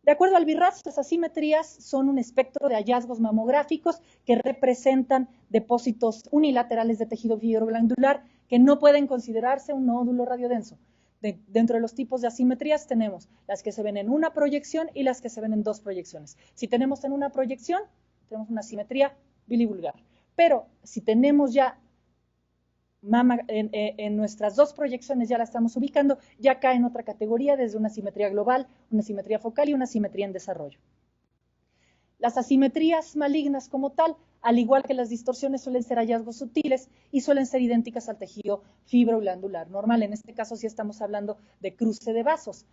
De acuerdo al VIRATS, las asimetrías son un espectro de hallazgos mamográficos que representan depósitos unilaterales de tejido fibroglandular que no pueden considerarse un nódulo radiodenso. Dentro de los tipos de asimetrías tenemos las que se ven en una proyección y las que se ven en dos proyecciones. Si tenemos en una proyección, tenemos una asimetría bilivulgar. Pero si tenemos ya mama, en nuestras dos proyecciones ya la estamos ubicando, ya cae en otra categoría, desde una asimetría global, una asimetría focal y una asimetría en desarrollo. Las asimetrías malignas como tal, al igual que las distorsiones, suelen ser hallazgos sutiles y suelen ser idénticas al tejido fibroglandular normal. En este caso sí estamos hablando de cruce de vasos.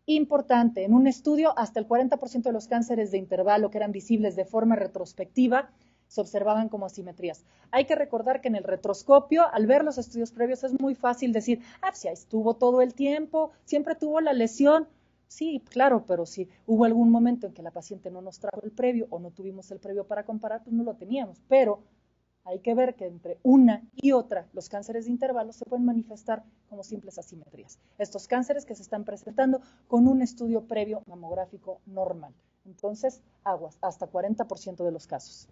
Importante, en un estudio hasta el 40% de los cánceres de intervalo que eran visibles de forma retrospectiva se observaban como asimetrías. Hay que recordar que en el retroscopio, al ver los estudios previos, es muy fácil decir, pues ahí estuvo todo el tiempo, siempre tuvo la lesión. Sí, claro, pero si hubo algún momento en que la paciente no nos trajo el previo o no tuvimos el previo para comparar, pues no lo teníamos. Pero hay que ver que entre una y otra, los cánceres de intervalo se pueden manifestar como simples asimetrías. Estos cánceres que se están presentando con un estudio previo mamográfico normal. Entonces, aguas, hasta 40% de los casos.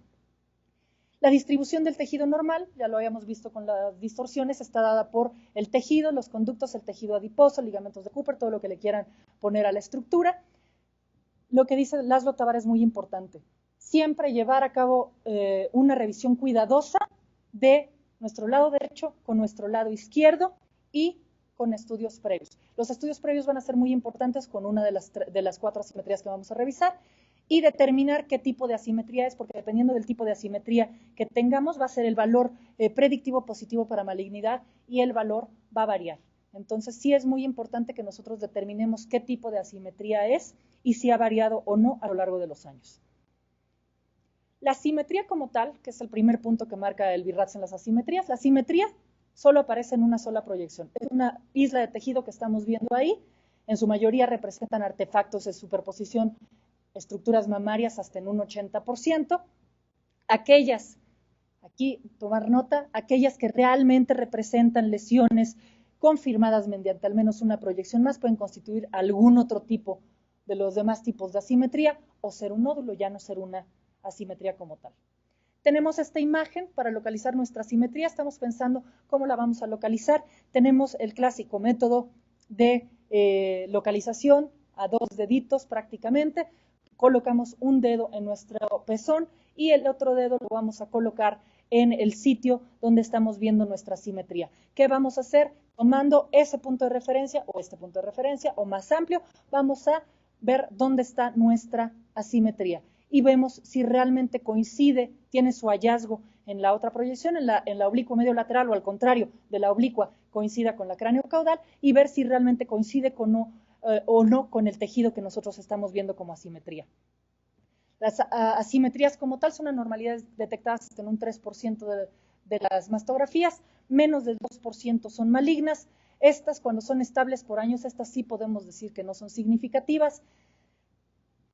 La distribución del tejido normal, ya lo habíamos visto con las distorsiones, está dada por el tejido, los conductos, el tejido adiposo, ligamentos de Cooper, todo lo que le quieran poner a la estructura. Lo que dice Laszlo Tabar es muy importante. Siempre llevar a cabo una revisión cuidadosa de nuestro lado derecho con nuestro lado izquierdo y con estudios previos. Los estudios previos van a ser muy importantes con una de las 4 asimetrías que vamos a revisar y determinar qué tipo de asimetría es, porque dependiendo del tipo de asimetría que tengamos va a ser el valor predictivo positivo para malignidad y el valor va a variar. Entonces sí es muy importante que nosotros determinemos qué tipo de asimetría es y si ha variado o no a lo largo de los años. La asimetría como tal, que es el primer punto que marca el BIRATS en las asimetrías, la asimetría solo aparece en una sola proyección. Es una isla de tejido que estamos viendo ahí, en su mayoría representan artefactos de superposición, estructuras mamarias hasta en un 80%. Aquellas, aquí tomar nota, aquellas que realmente representan lesiones confirmadas mediante al menos una proyección más pueden constituir algún otro tipo de los demás tipos de asimetría o ser un nódulo, ya no ser una asimetría como tal. Tenemos esta imagen para localizar nuestra asimetría, estamos pensando cómo la vamos a localizar. Tenemos el clásico método de localización a 2 deditos prácticamente. Colocamos un dedo en nuestro pezón y el otro dedo lo vamos a colocar en el sitio donde estamos viendo nuestra asimetría. ¿Qué vamos a hacer? Tomando ese punto de referencia o este punto de referencia o más amplio, vamos a ver dónde está nuestra asimetría y vemos si realmente coincide, tiene su hallazgo en la otra proyección, en la oblicua medio lateral o al contrario, de la oblicua coincida con la cráneo-caudal y ver si realmente coincide o no con el tejido que nosotros estamos viendo como asimetría. Las asimetrías como tal son anormalidades detectadas en un 3% de las mastografías, menos del 2% son malignas. Estas, cuando son estables por años, estas sí podemos decir que no son significativas.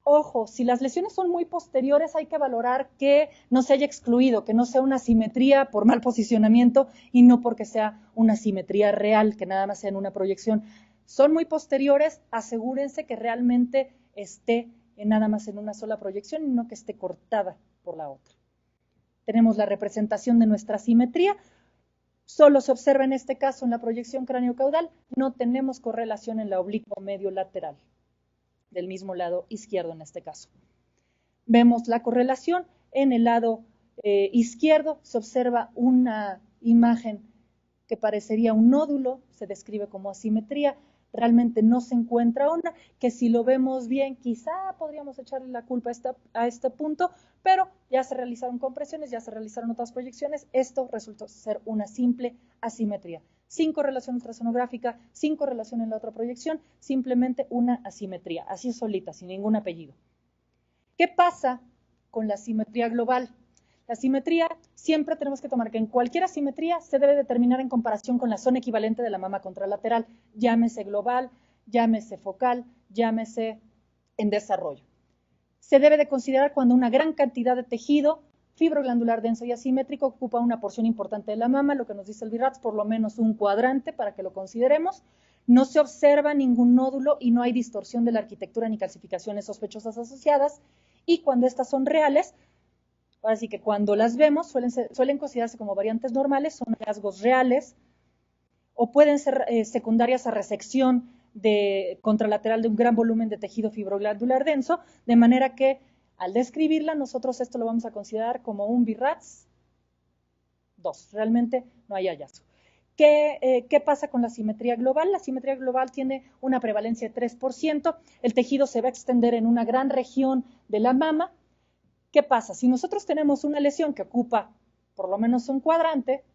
Ojo, si las lesiones son muy posteriores, hay que valorar que no se haya excluido, que no sea una asimetría por mal posicionamiento y no porque sea una asimetría real, que nada más sea en una proyección. Son muy posteriores, asegúrense que realmente esté nada más en una sola proyección y no que esté cortada por la otra. Tenemos la representación de nuestra asimetría. Solo se observa en este caso en la proyección cráneo-caudal, no tenemos correlación en la oblicua medio lateral, del mismo lado izquierdo en este caso. Vemos la correlación en el lado izquierdo, se observa una imagen que parecería un nódulo, se describe como asimetría, realmente no se encuentra una, que si lo vemos bien quizá podríamos echarle la culpa a este punto, pero ya se realizaron compresiones, ya se realizaron otras proyecciones, esto resultó ser una simple asimetría. Sin correlación ultrasonográfica, sin correlación en la otra proyección, simplemente una asimetría, así solita, sin ningún apellido. ¿Qué pasa con la asimetría global? La asimetría, siempre tenemos que tomar que en cualquier asimetría se debe determinar en comparación con la zona equivalente de la mama contralateral, llámese global, llámese focal, llámese en desarrollo. Se debe de considerar cuando una gran cantidad de tejido fibroglandular denso y asimétrico ocupa una porción importante de la mama, lo que nos dice el BIRATS, por lo menos un cuadrante para que lo consideremos. No se observa ningún nódulo y no hay distorsión de la arquitectura ni calcificaciones sospechosas asociadas, y cuando estas son reales, así que cuando las vemos suelen considerarse como variantes normales, son hallazgos reales o pueden ser secundarias a resección contralateral de un gran volumen de tejido fibroglandular denso, de manera que al describirla nosotros esto lo vamos a considerar como un BIRATS 2, realmente no hay hallazgo. ¿Qué pasa con la simetría global? La simetría global tiene una prevalencia de 3%, el tejido se va a extender en una gran región de la mama. ¿Qué pasa? Si nosotros tenemos una lesión que ocupa por lo menos un cuadrante,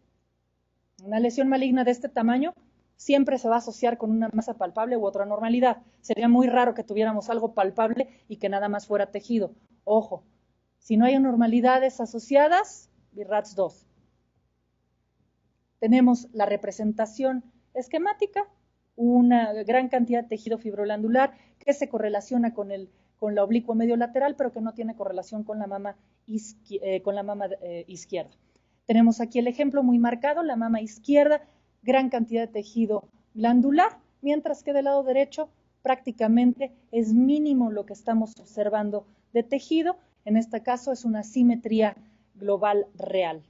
una lesión maligna de este tamaño, siempre se va a asociar con una masa palpable u otra normalidad. Sería muy raro que tuviéramos algo palpable y que nada más fuera tejido. Ojo, si no hay anormalidades asociadas, BIRATS 2. Tenemos la representación esquemática, una gran cantidad de tejido fibroglandular que se correlaciona con la oblicuo medio lateral, pero que no tiene correlación con la mama izquierda. Tenemos aquí el ejemplo muy marcado, la mama izquierda, gran cantidad de tejido glandular, mientras que del lado derecho prácticamente es mínimo lo que estamos observando de tejido. En este caso es una asimetría global real.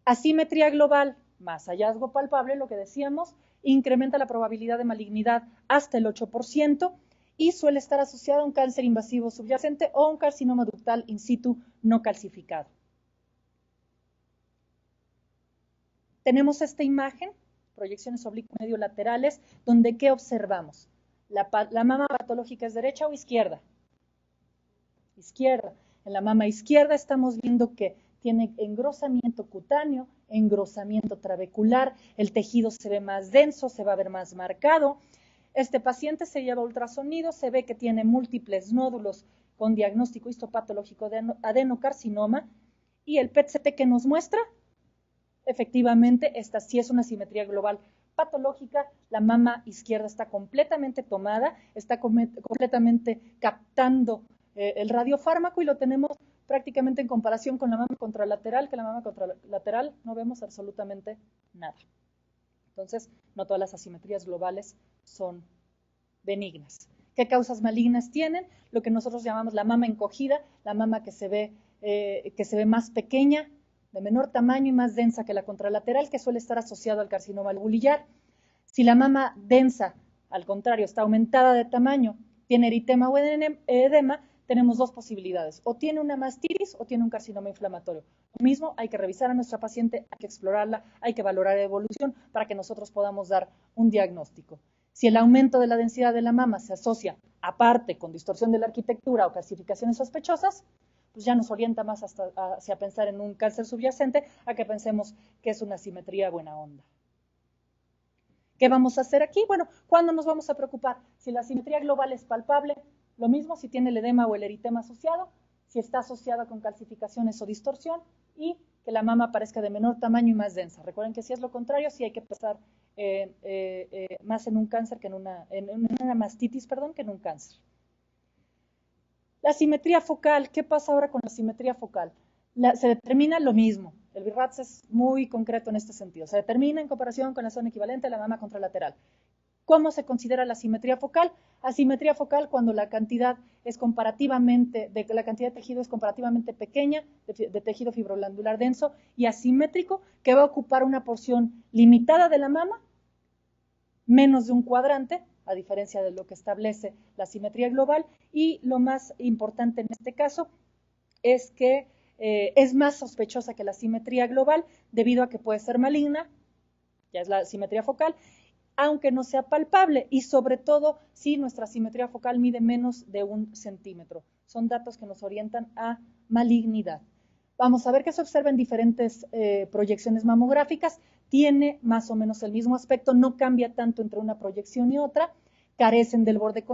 Asimetría global más hallazgo palpable, lo que decíamos, incrementa la probabilidad de malignidad hasta el 8% y suele estar asociada a un cáncer invasivo subyacente o un carcinoma ductal in situ no calcificado. Tenemos esta imagen, proyecciones oblicuo medio laterales, donde ¿qué observamos? ¿La mama patológica es derecha o izquierda? Izquierda. En la mama izquierda estamos viendo que tiene engrosamiento cutáneo, engrosamiento trabecular, el tejido se ve más denso, se va a ver más marcado. Este paciente se lleva ultrasonido, se ve que tiene múltiples nódulos con diagnóstico histopatológico de adenocarcinoma y el PET-CT que nos muestra, efectivamente, esta sí es una simetría global patológica, la mama izquierda está completamente tomada, está completamente captando el radiofármaco y lo tenemos prácticamente en comparación con la mama contralateral, que la mama contralateral no vemos absolutamente nada. Entonces, no todas las asimetrías globales son benignas. ¿Qué causas malignas tienen? Lo que nosotros llamamos la mama encogida, la mama que se ve más pequeña, de menor tamaño y más densa que la contralateral, que suele estar asociado al carcinoma albulillar. Si la mama densa, al contrario, está aumentada de tamaño, tiene eritema o edema, tenemos dos posibilidades, o tiene una mastitis o tiene un carcinoma inflamatorio. Lo mismo, hay que revisar a nuestra paciente, hay que explorarla, hay que valorar la evolución para que nosotros podamos dar un diagnóstico. Si el aumento de la densidad de la mama se asocia, aparte, con distorsión de la arquitectura o calcificaciones sospechosas, pues ya nos orienta más hacia pensar en un cáncer subyacente a que pensemos que es una asimetría buena onda. ¿Qué vamos a hacer aquí? Bueno, ¿cuándo nos vamos a preocupar? Si la asimetría global es palpable, lo mismo si tiene el edema o el eritema asociado, si está asociada con calcificaciones o distorsión y que la mama parezca de menor tamaño y más densa. Recuerden que si es lo contrario, sí hay que pensar más en un cáncer que en una mastitis, que en un cáncer. La simetría focal, ¿qué pasa ahora con la simetría focal? Se determina lo mismo. El BIRATS es muy concreto en este sentido. Se determina en comparación con la zona equivalente a la mama contralateral. ¿Cómo se considera la simetría focal? Asimetría focal cuando la cantidad es la cantidad de tejido es comparativamente pequeña, de tejido fibroglandular denso y asimétrico, que va a ocupar una porción limitada de la mama, menos de un cuadrante, a diferencia de lo que establece la simetría global, y lo más importante en este caso es que es más sospechosa que la simetría global debido a que puede ser maligna, ya es la simetría focal, aunque no sea palpable y sobre todo si nuestra simetría focal mide menos de 1 centímetro. Son datos que nos orientan a malignidad. Vamos a ver que se observa en diferentes proyecciones mamográficas, tiene más o menos el mismo aspecto, no cambia tanto entre una proyección y otra, carecen del borde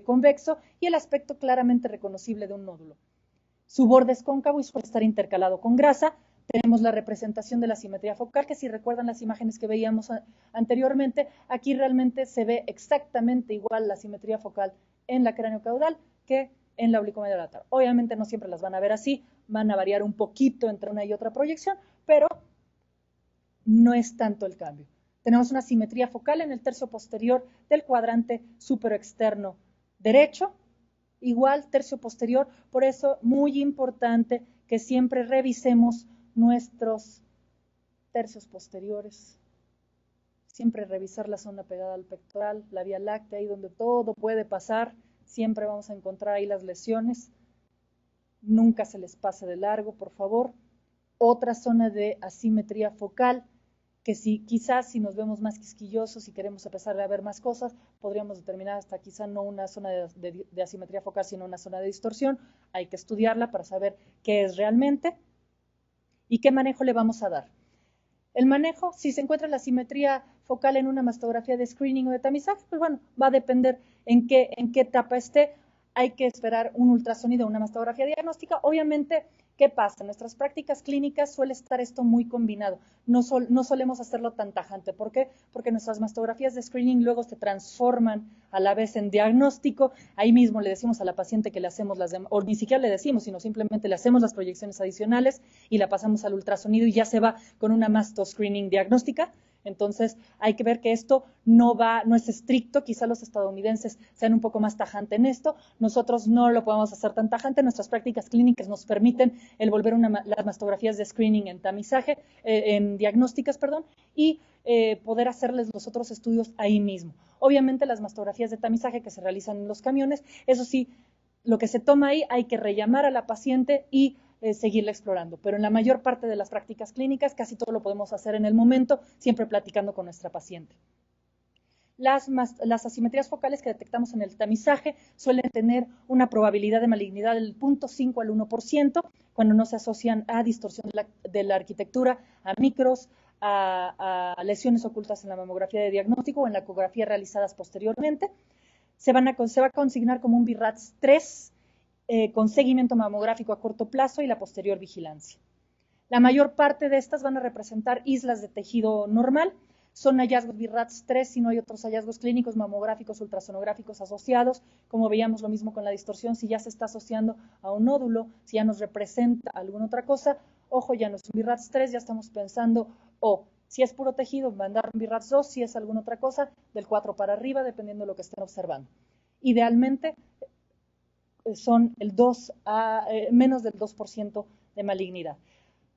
convexo y el aspecto claramente reconocible de un nódulo. Su borde es cóncavo y suele estar intercalado con grasa. Tenemos la representación de la simetría focal, que si recuerdan las imágenes que veíamos anteriormente, aquí realmente se ve exactamente igual la simetría focal en la craneocaudal que en la oblicuo medio lateral. Obviamente no siempre las van a ver así, van a variar un poquito entre una y otra proyección, pero no es tanto el cambio. Tenemos una simetría focal en el tercio posterior del cuadrante superoexterno derecho, igual tercio posterior, por eso muy importante que siempre revisemos nuestros tercios posteriores, siempre revisar la zona pegada al pectoral, la vía láctea, ahí donde todo puede pasar, siempre vamos a encontrar ahí las lesiones, nunca se les pase de largo, por favor. Otra zona de asimetría focal que si quizás si nos vemos más quisquillosos y queremos empezar a ver más cosas, podríamos determinar hasta quizá no una zona de asimetría focal, sino una zona de distorsión. Hay que estudiarla para saber qué es realmente y qué manejo le vamos a dar. El manejo, si se encuentra la asimetría focal en una mastografía de screening o de tamizaje, pues bueno, va a depender en qué etapa esté. Hay que esperar un ultrasonido, una mastografía diagnóstica. Obviamente, ¿qué pasa? En nuestras prácticas clínicas suele estar esto muy combinado. No solemos hacerlo tan tajante. ¿Por qué? Porque nuestras mastografías de screening luego se transforman a la vez en diagnóstico. Ahí mismo le decimos a la paciente que le hacemos o ni siquiera le decimos, sino simplemente le hacemos las proyecciones adicionales y la pasamos al ultrasonido y ya se va con una masto screening diagnóstica. Entonces, hay que ver que esto no es estricto, quizá los estadounidenses sean un poco más tajante en esto, nosotros no lo podemos hacer tan tajante, nuestras prácticas clínicas nos permiten el volver las mastografías de screening en tamizaje, en diagnósticas, perdón, y poder hacerles los otros estudios ahí mismo. Obviamente las mastografías de tamizaje que se realizan en los camiones, eso sí, lo que se toma ahí hay que rellamar a la paciente y seguirla explorando, pero en la mayor parte de las prácticas clínicas casi todo lo podemos hacer en el momento, siempre platicando con nuestra paciente. Las asimetrías focales que detectamos en el tamizaje suelen tener una probabilidad de malignidad del 0.5 al 1% cuando no se asocian a distorsión de la arquitectura, a micros, a lesiones ocultas en la mamografía de diagnóstico o en la ecografía realizadas posteriormente. Se va a consignar como un BIRATS 3 con seguimiento mamográfico a corto plazo y la posterior vigilancia. La mayor parte de estas van a representar islas de tejido normal, son hallazgos BIRATS 3 si no hay otros hallazgos clínicos, mamográficos, ultrasonográficos asociados, como veíamos lo mismo con la distorsión, si ya se está asociando a un nódulo, si ya nos representa alguna otra cosa, ojo, ya no es un BIRATS 3, ya estamos pensando, si es puro tejido, mandar un BIRATS 2, si es alguna otra cosa, del 4 para arriba, dependiendo de lo que estén observando. Idealmente, son menos del 2% de malignidad.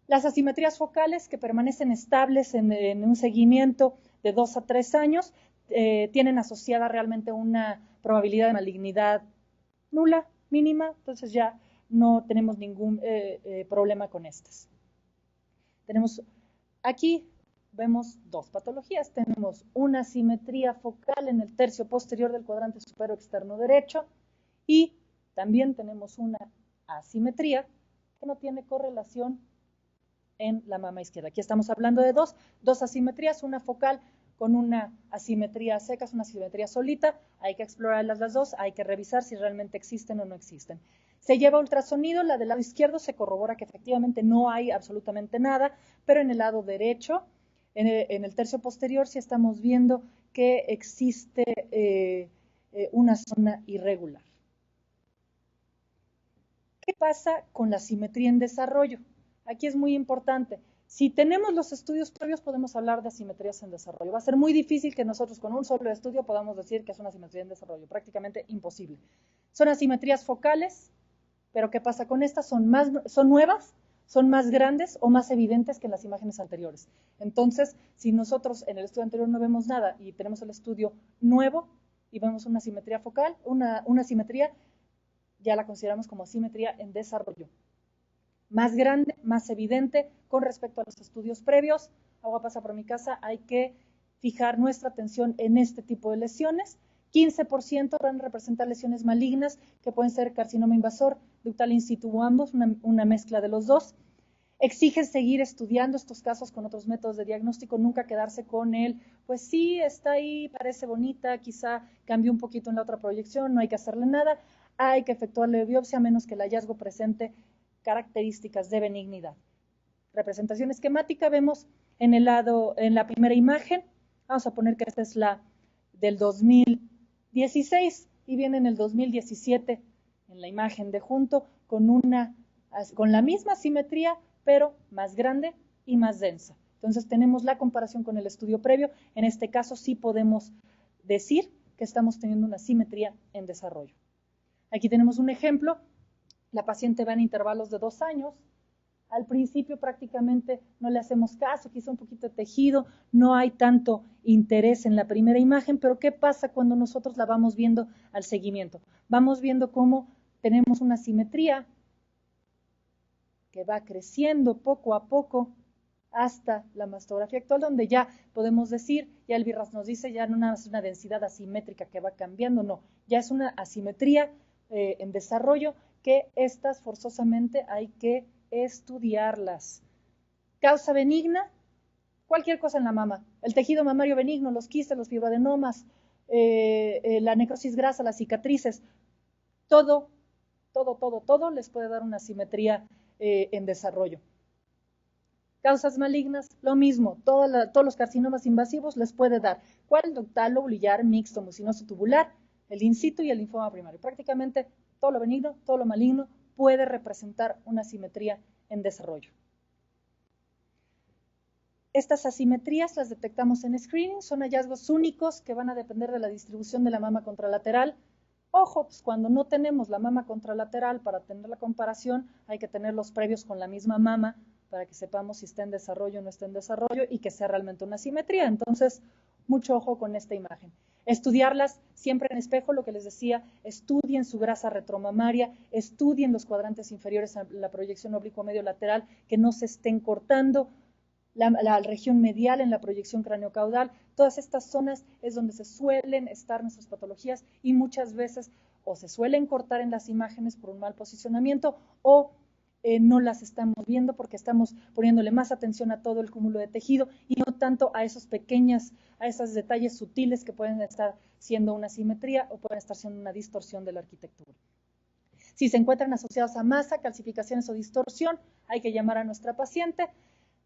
Las asimetrías focales que permanecen estables en un seguimiento de 2 a 3 años tienen asociada realmente una probabilidad de malignidad nula, mínima, entonces ya no tenemos ningún problema con estas. Aquí vemos dos patologías. Tenemos una asimetría focal en el tercio posterior del cuadrante superior externo derecho y también tenemos una asimetría que no tiene correlación en la mama izquierda. Aquí estamos hablando de dos asimetrías, una focal con una asimetría seca, una asimetría solita. Hay que explorarlas las dos, hay que revisar si realmente existen o no existen. Se lleva ultrasonido, la del lado izquierdo se corrobora que efectivamente no hay absolutamente nada, pero en el lado derecho, en el tercio posterior, sí estamos viendo que existe una zona irregular. ¿Qué pasa con la asimetría en desarrollo? Aquí es muy importante. Si tenemos los estudios previos, podemos hablar de asimetrías en desarrollo. Va a ser muy difícil que nosotros con un solo estudio podamos decir que es una asimetría en desarrollo, prácticamente imposible. Son asimetrías focales, pero ¿qué pasa con estas? Son nuevas, son más grandes o más evidentes que en las imágenes anteriores. Entonces, si nosotros en el estudio anterior no vemos nada y tenemos el estudio nuevo y vemos una asimetría focal, una asimetría, ya la consideramos como asimetría en desarrollo. Más grande, más evidente con respecto a los estudios previos. Agua pasa por mi casa, hay que fijar nuestra atención en este tipo de lesiones. 15% van a representar lesiones malignas que pueden ser carcinoma invasor, ductal in situ o ambos, una mezcla de los dos. Exige seguir estudiando estos casos con otros métodos de diagnóstico, nunca quedarse con él, pues sí, está ahí, parece bonita, quizá cambió un poquito en la otra proyección, no hay que hacerle nada, hay que efectuarle biopsia a menos que el hallazgo presente características de benignidad. Representación esquemática, vemos en la primera imagen, vamos a poner que esta es la del 2016 y viene en el 2017 en la imagen de junto con la misma simetría, pero más grande y más densa. Entonces tenemos la comparación con el estudio previo. En este caso sí podemos decir que estamos teniendo una simetría en desarrollo. Aquí tenemos un ejemplo. La paciente va en intervalos de 2 años. Al principio prácticamente no le hacemos caso, quizá un poquito de tejido, no hay tanto interés en la primera imagen, pero ¿qué pasa cuando nosotros la vamos viendo al seguimiento? Vamos viendo cómo tenemos una simetría que va creciendo poco a poco hasta la mastografía actual, donde ya podemos decir, ya el BIRATS nos dice, ya no es una densidad asimétrica que va cambiando, no, ya es una asimetría en desarrollo que estas forzosamente hay que estudiarlas. Causa benigna, cualquier cosa en la mama, el tejido mamario benigno, los quistes, los fibroadenomas, la necrosis grasa, las cicatrices, todo les puede dar una asimetría en desarrollo. Causas malignas, lo mismo, todos los carcinomas invasivos les puede dar. ¿Cuál? Ductal, lobulillar, mixto, mucinoso tubular, el in situ y el linfoma primario. Prácticamente todo lo benigno, todo lo maligno puede representar una asimetría en desarrollo. Estas asimetrías las detectamos en screening, son hallazgos únicos que van a depender de la distribución de la mama contralateral. Ojo, pues cuando no tenemos la mama contralateral para tener la comparación, hay que tener los previos con la misma mama para que sepamos si está en desarrollo o no está en desarrollo y que sea realmente una simetría. Entonces, mucho ojo con esta imagen. Estudiarlas siempre en espejo, lo que les decía, estudien su grasa retromamaria, estudien los cuadrantes inferiores a la proyección oblicuo medio lateral, que no se estén cortando, la región medial en la proyección craneocaudal. Todas estas zonas es donde se suelen estar nuestras patologías y muchas veces o se suelen cortar en las imágenes por un mal posicionamiento o no las estamos viendo porque estamos poniéndole más atención a todo el cúmulo de tejido y no tanto a esos detalles sutiles que pueden estar siendo una simetría o pueden estar siendo una distorsión de la arquitectura. Si se encuentran asociados a masa, calcificaciones o distorsión, hay que llamar a nuestra paciente.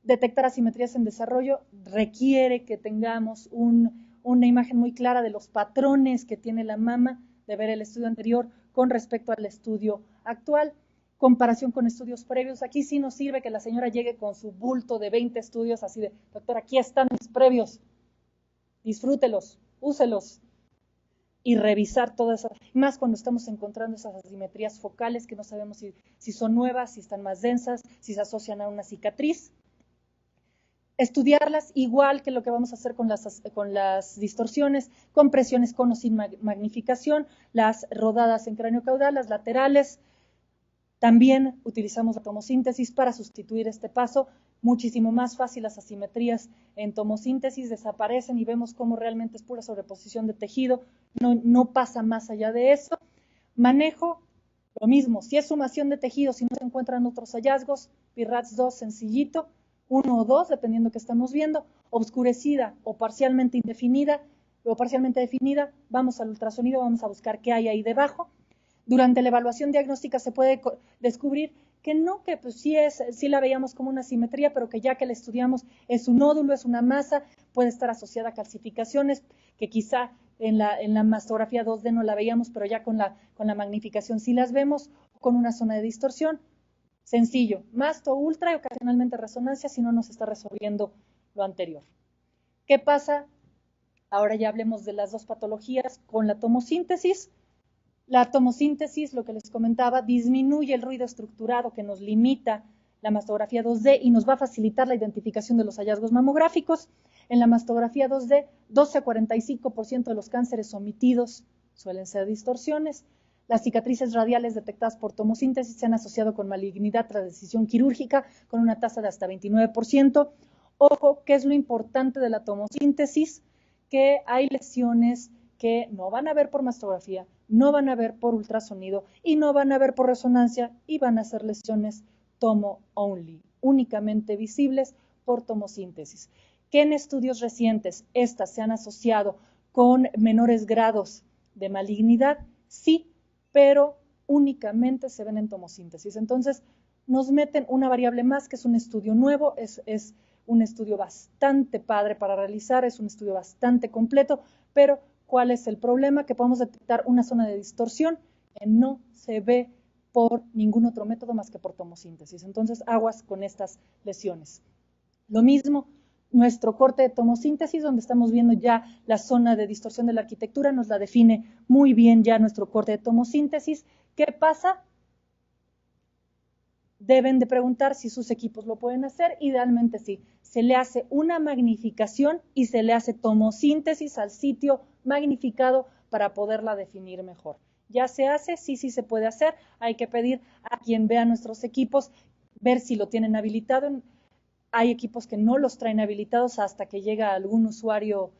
Detectar asimetrías en desarrollo requiere que tengamos una imagen muy clara de los patrones que tiene la mama, de ver el estudio anterior con respecto al estudio actual, comparación con estudios previos. Aquí sí nos sirve que la señora llegue con su bulto de 20 estudios, así de, doctor, aquí están mis previos, disfrútelos, úselos, y revisar todas esas, más cuando estamos encontrando esas asimetrías focales que no sabemos si son nuevas, si están más densas, si se asocian a una cicatriz. Estudiarlas igual que lo que vamos a hacer con las distorsiones, con presiones con o sin magnificación, las rodadas en cráneo caudal, las laterales. También utilizamos la tomosíntesis para sustituir este paso. Muchísimo más fácil, las asimetrías en tomosíntesis desaparecen y vemos cómo realmente es pura sobreposición de tejido, no pasa más allá de eso. Manejo, lo mismo, si es sumación de tejido, si no se encuentran otros hallazgos, BIRATS 2 sencillito, 1 o 2, dependiendo que estamos viendo, obscurecida o parcialmente indefinida o parcialmente definida, vamos al ultrasonido, vamos a buscar qué hay ahí debajo. Durante la evaluación diagnóstica se puede descubrir que no, que pues sí la veíamos como una simetría, pero que ya que la estudiamos es un nódulo, es una masa, puede estar asociada a calcificaciones, que quizá en la mastografía 2D no la veíamos, pero ya con la magnificación sí las vemos, con una zona de distorsión. Sencillo, masto, ultra y ocasionalmente resonancia si no nos está resolviendo lo anterior. ¿Qué pasa? Ahora ya hablemos de las dos patologías con la tomosíntesis. La tomosíntesis, lo que les comentaba, disminuye el ruido estructurado que nos limita la mastografía 2D y nos va a facilitar la identificación de los hallazgos mamográficos. En la mastografía 2D, 12 a 45% de los cánceres omitidos suelen ser distorsiones. Las cicatrices radiales detectadas por tomosíntesis se han asociado con malignidad tras decisión quirúrgica con una tasa de hasta 29%. Ojo, ¿qué es lo importante de la tomosíntesis? Que hay lesiones que no van a ver por mastografía, no van a ver por ultrasonido y no van a ver por resonancia y van a ser lesiones tomo only, únicamente visibles por tomosíntesis. Que en estudios recientes estas se han asociado con menores grados de malignidad, sí, pero únicamente se ven en tomosíntesis. Entonces, nos meten una variable más, que es un estudio nuevo, es un estudio bastante padre para realizar, es un estudio bastante completo, pero ¿cuál es el problema? Que podemos detectar una zona de distorsión que no se ve por ningún otro método más que por tomosíntesis. Entonces, aguas con estas lesiones. Lo mismo, nuestro corte de tomosíntesis, donde estamos viendo ya la zona de distorsión de la arquitectura, nos la define muy bien ya nuestro corte de tomosíntesis. ¿Qué pasa? Deben de preguntar si sus equipos lo pueden hacer, idealmente sí. Se le hace una magnificación y se le hace tomosíntesis al sitio magnificado para poderla definir mejor. ¿Ya se hace? Sí, sí se puede hacer. Hay que pedir a quien vea nuestros equipos, ver si lo tienen habilitado. Hay equipos que no los traen habilitados hasta que llega algún usuario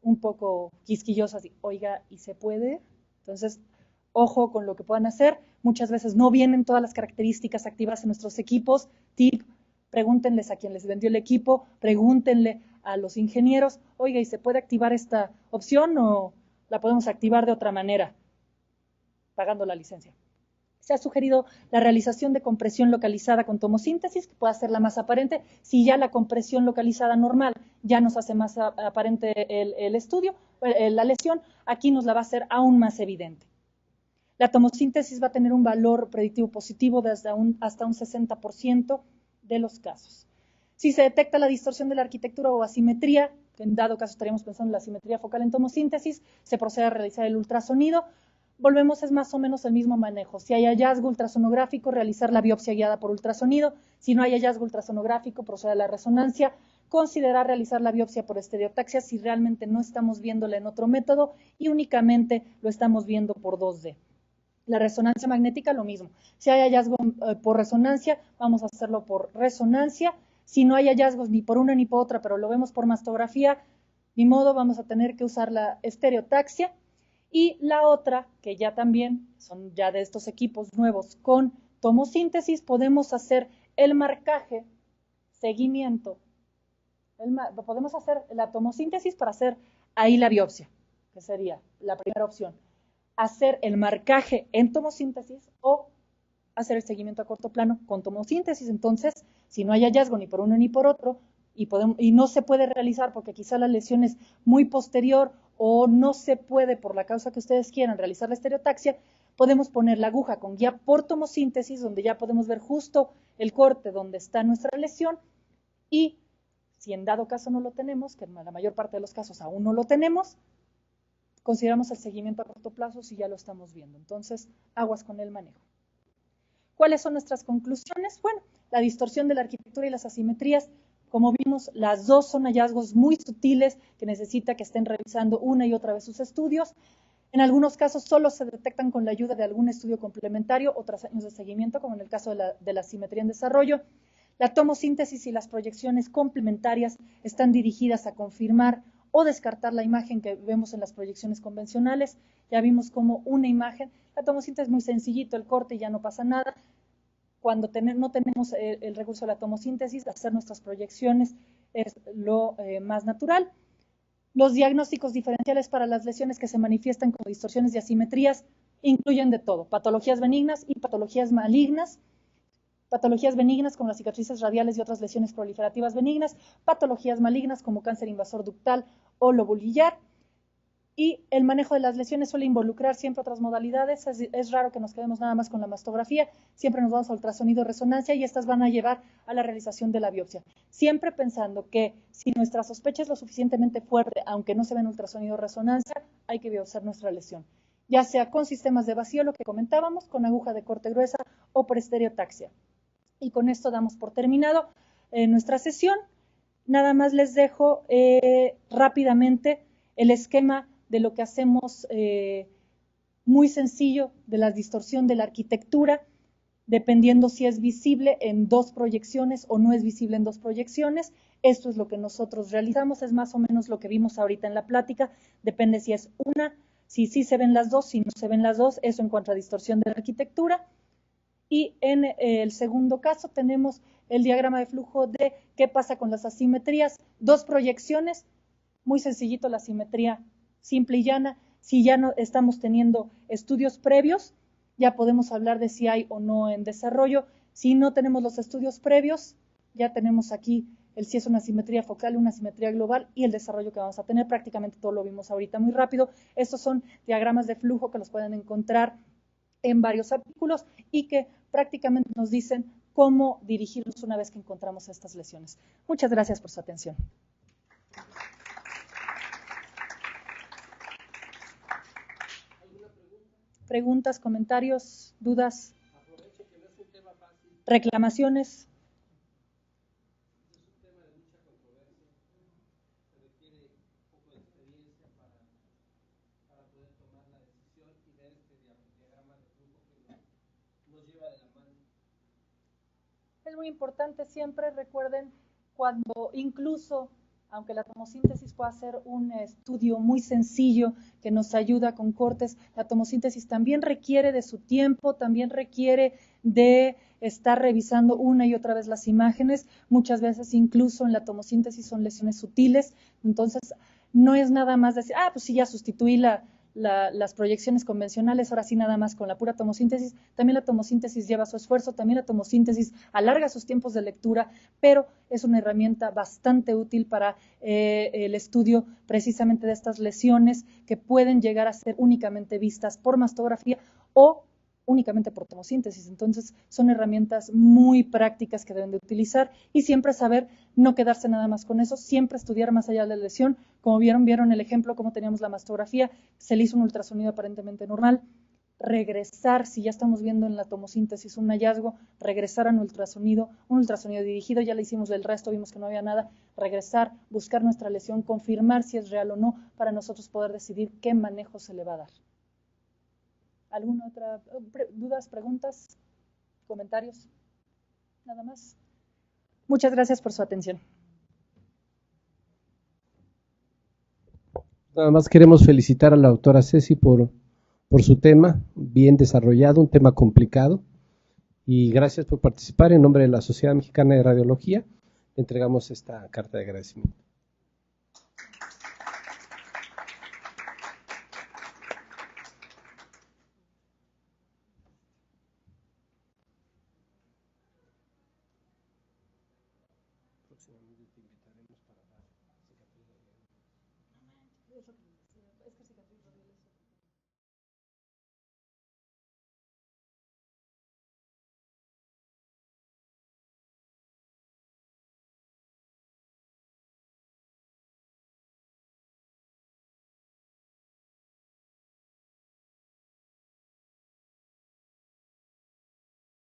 un poco quisquilloso, así, oiga, ¿y se puede? Entonces, ojo con lo que puedan hacer. Muchas veces no vienen todas las características activas en nuestros equipos. Tip, pregúntenles a quien les vendió el equipo, pregúntenle a los ingenieros, oiga, ¿y se puede activar esta opción o la podemos activar de otra manera, pagando la licencia? Se ha sugerido la realización de compresión localizada con tomosíntesis, que puede hacerla más aparente. Si ya la compresión localizada normal ya nos hace más aparente el estudio, la lesión, aquí nos la va a hacer aún más evidente. La tomosíntesis va a tener un valor predictivo positivo de hasta un 60% de los casos. Si se detecta la distorsión de la arquitectura o asimetría, que en dado caso estaríamos pensando en la asimetría focal en tomosíntesis, se procede a realizar el ultrasonido. Volvemos, es más o menos el mismo manejo. Si hay hallazgo ultrasonográfico, realizar la biopsia guiada por ultrasonido. Si no hay hallazgo ultrasonográfico, procede a la resonancia. Considerar realizar la biopsia por estereotaxia si realmente no estamos viéndola en otro método y únicamente lo estamos viendo por 2D. La resonancia magnética, lo mismo. Si hay hallazgo por resonancia, vamos a hacerlo por resonancia. Si no hay hallazgos ni por una ni por otra, pero lo vemos por mastografía, ni modo, vamos a tener que usar la estereotaxia. Y la otra, que ya también son ya de estos equipos nuevos con tomosíntesis, podemos hacer el marcaje, seguimiento. Podemos hacer la tomosíntesis para hacer ahí la biopsia, que sería la primera opción. Hacer el marcaje en tomosíntesis o hacer el seguimiento a corto plano con tomosíntesis. Entonces, si no hay hallazgo ni por uno ni por otro, y no se puede realizar porque quizá la lesión es muy posterior o no se puede, por la causa que ustedes quieran, realizar la estereotaxia, podemos poner la aguja con guía por tomosíntesis, donde ya podemos ver justo el corte donde está nuestra lesión, y si en dado caso no lo tenemos, que en la mayor parte de los casos aún no lo tenemos, consideramos el seguimiento a corto plazo si ya lo estamos viendo. Entonces, aguas con el manejo. ¿Cuáles son nuestras conclusiones? Bueno, la distorsión de la arquitectura y las asimetrías, como vimos, las dos son hallazgos muy sutiles que necesita que estén revisando una y otra vez sus estudios. En algunos casos solo se detectan con la ayuda de algún estudio complementario o tras años de seguimiento, como en el caso de la asimetría en desarrollo. La tomosíntesis y las proyecciones complementarias están dirigidas a confirmar o descartar la imagen que vemos en las proyecciones convencionales. Ya vimos como una imagen, la tomosíntesis es muy sencillito, el corte y ya no pasa nada. Cuando no tenemos el recurso de la tomosíntesis, hacer nuestras proyecciones es lo más natural. Los diagnósticos diferenciales para las lesiones que se manifiestan como distorsiones y asimetrías incluyen de todo, patologías benignas y patologías malignas. Patologías benignas como las cicatrices radiales y otras lesiones proliferativas benignas, patologías malignas como cáncer invasor ductal o lobulillar. Y el manejo de las lesiones suele involucrar siempre otras modalidades. Es raro que nos quedemos nada más con la mastografía, siempre nos vamos a ultrasonido resonancia y estas van a llevar a la realización de la biopsia. Siempre pensando que si nuestra sospecha es lo suficientemente fuerte, aunque no se ve en ultrasonido resonancia, hay que biopsiar nuestra lesión, ya sea con sistemas de vacío, lo que comentábamos, con aguja de corte gruesa o por estereotaxia. Y con esto damos por terminado nuestra sesión. Nada más les dejo rápidamente el esquema de lo que hacemos muy sencillo de la distorsión de la arquitectura, dependiendo si es visible en dos proyecciones o no es visible en dos proyecciones. Esto es lo que nosotros realizamos, es más o menos lo que vimos ahorita en la plática, depende si es una, si sí se ven las dos, si no se ven las dos, eso en cuanto a distorsión de la arquitectura. Y en el segundo caso tenemos el diagrama de flujo de qué pasa con las asimetrías, dos proyecciones, muy sencillito la asimetría simple y llana. Si ya no estamos teniendo estudios previos, ya podemos hablar de si hay o no en desarrollo. Si no tenemos los estudios previos, ya tenemos aquí si es una asimetría focal, una asimetría global y el desarrollo que vamos a tener. Prácticamente todo lo vimos ahorita muy rápido. Estos son diagramas de flujo que los pueden encontrar en varios artículos y que prácticamente nos dicen cómo dirigirnos una vez que encontramos estas lesiones. Muchas gracias por su atención. ¿Preguntas, comentarios, dudas, reclamaciones? Es muy importante siempre, recuerden, cuando incluso, aunque la tomosíntesis pueda ser un estudio muy sencillo que nos ayuda con cortes, la tomosíntesis también requiere de su tiempo, también requiere de estar revisando una y otra vez las imágenes. Muchas veces incluso en la tomosíntesis son lesiones sutiles, entonces no es nada más decir, pues sí, ya sustituí las proyecciones convencionales, ahora sí nada más con la pura tomosíntesis. También la tomosíntesis lleva su esfuerzo, también la tomosíntesis alarga sus tiempos de lectura, pero es una herramienta bastante útil para el estudio precisamente de estas lesiones que pueden llegar a ser únicamente vistas por mastografía o únicamente por tomosíntesis. Entonces son herramientas muy prácticas que deben de utilizar y siempre saber no quedarse nada más con eso, siempre estudiar más allá de la lesión. Como vieron el ejemplo, como teníamos la mastografía, se le hizo un ultrasonido aparentemente normal, regresar, si ya estamos viendo en la tomosíntesis un hallazgo, regresar a un ultrasonido dirigido, ya le hicimos el resto, vimos que no había nada, regresar, buscar nuestra lesión, confirmar si es real o no, para nosotros poder decidir qué manejo se le va a dar. ¿Alguna otra dudas, preguntas, comentarios? Nada más. Muchas gracias por su atención. Nada más queremos felicitar a la doctora Ceci por su tema, bien desarrollado, un tema complicado. Y gracias por participar. En nombre de la Sociedad Mexicana de Radiología, le entregamos esta carta de agradecimiento.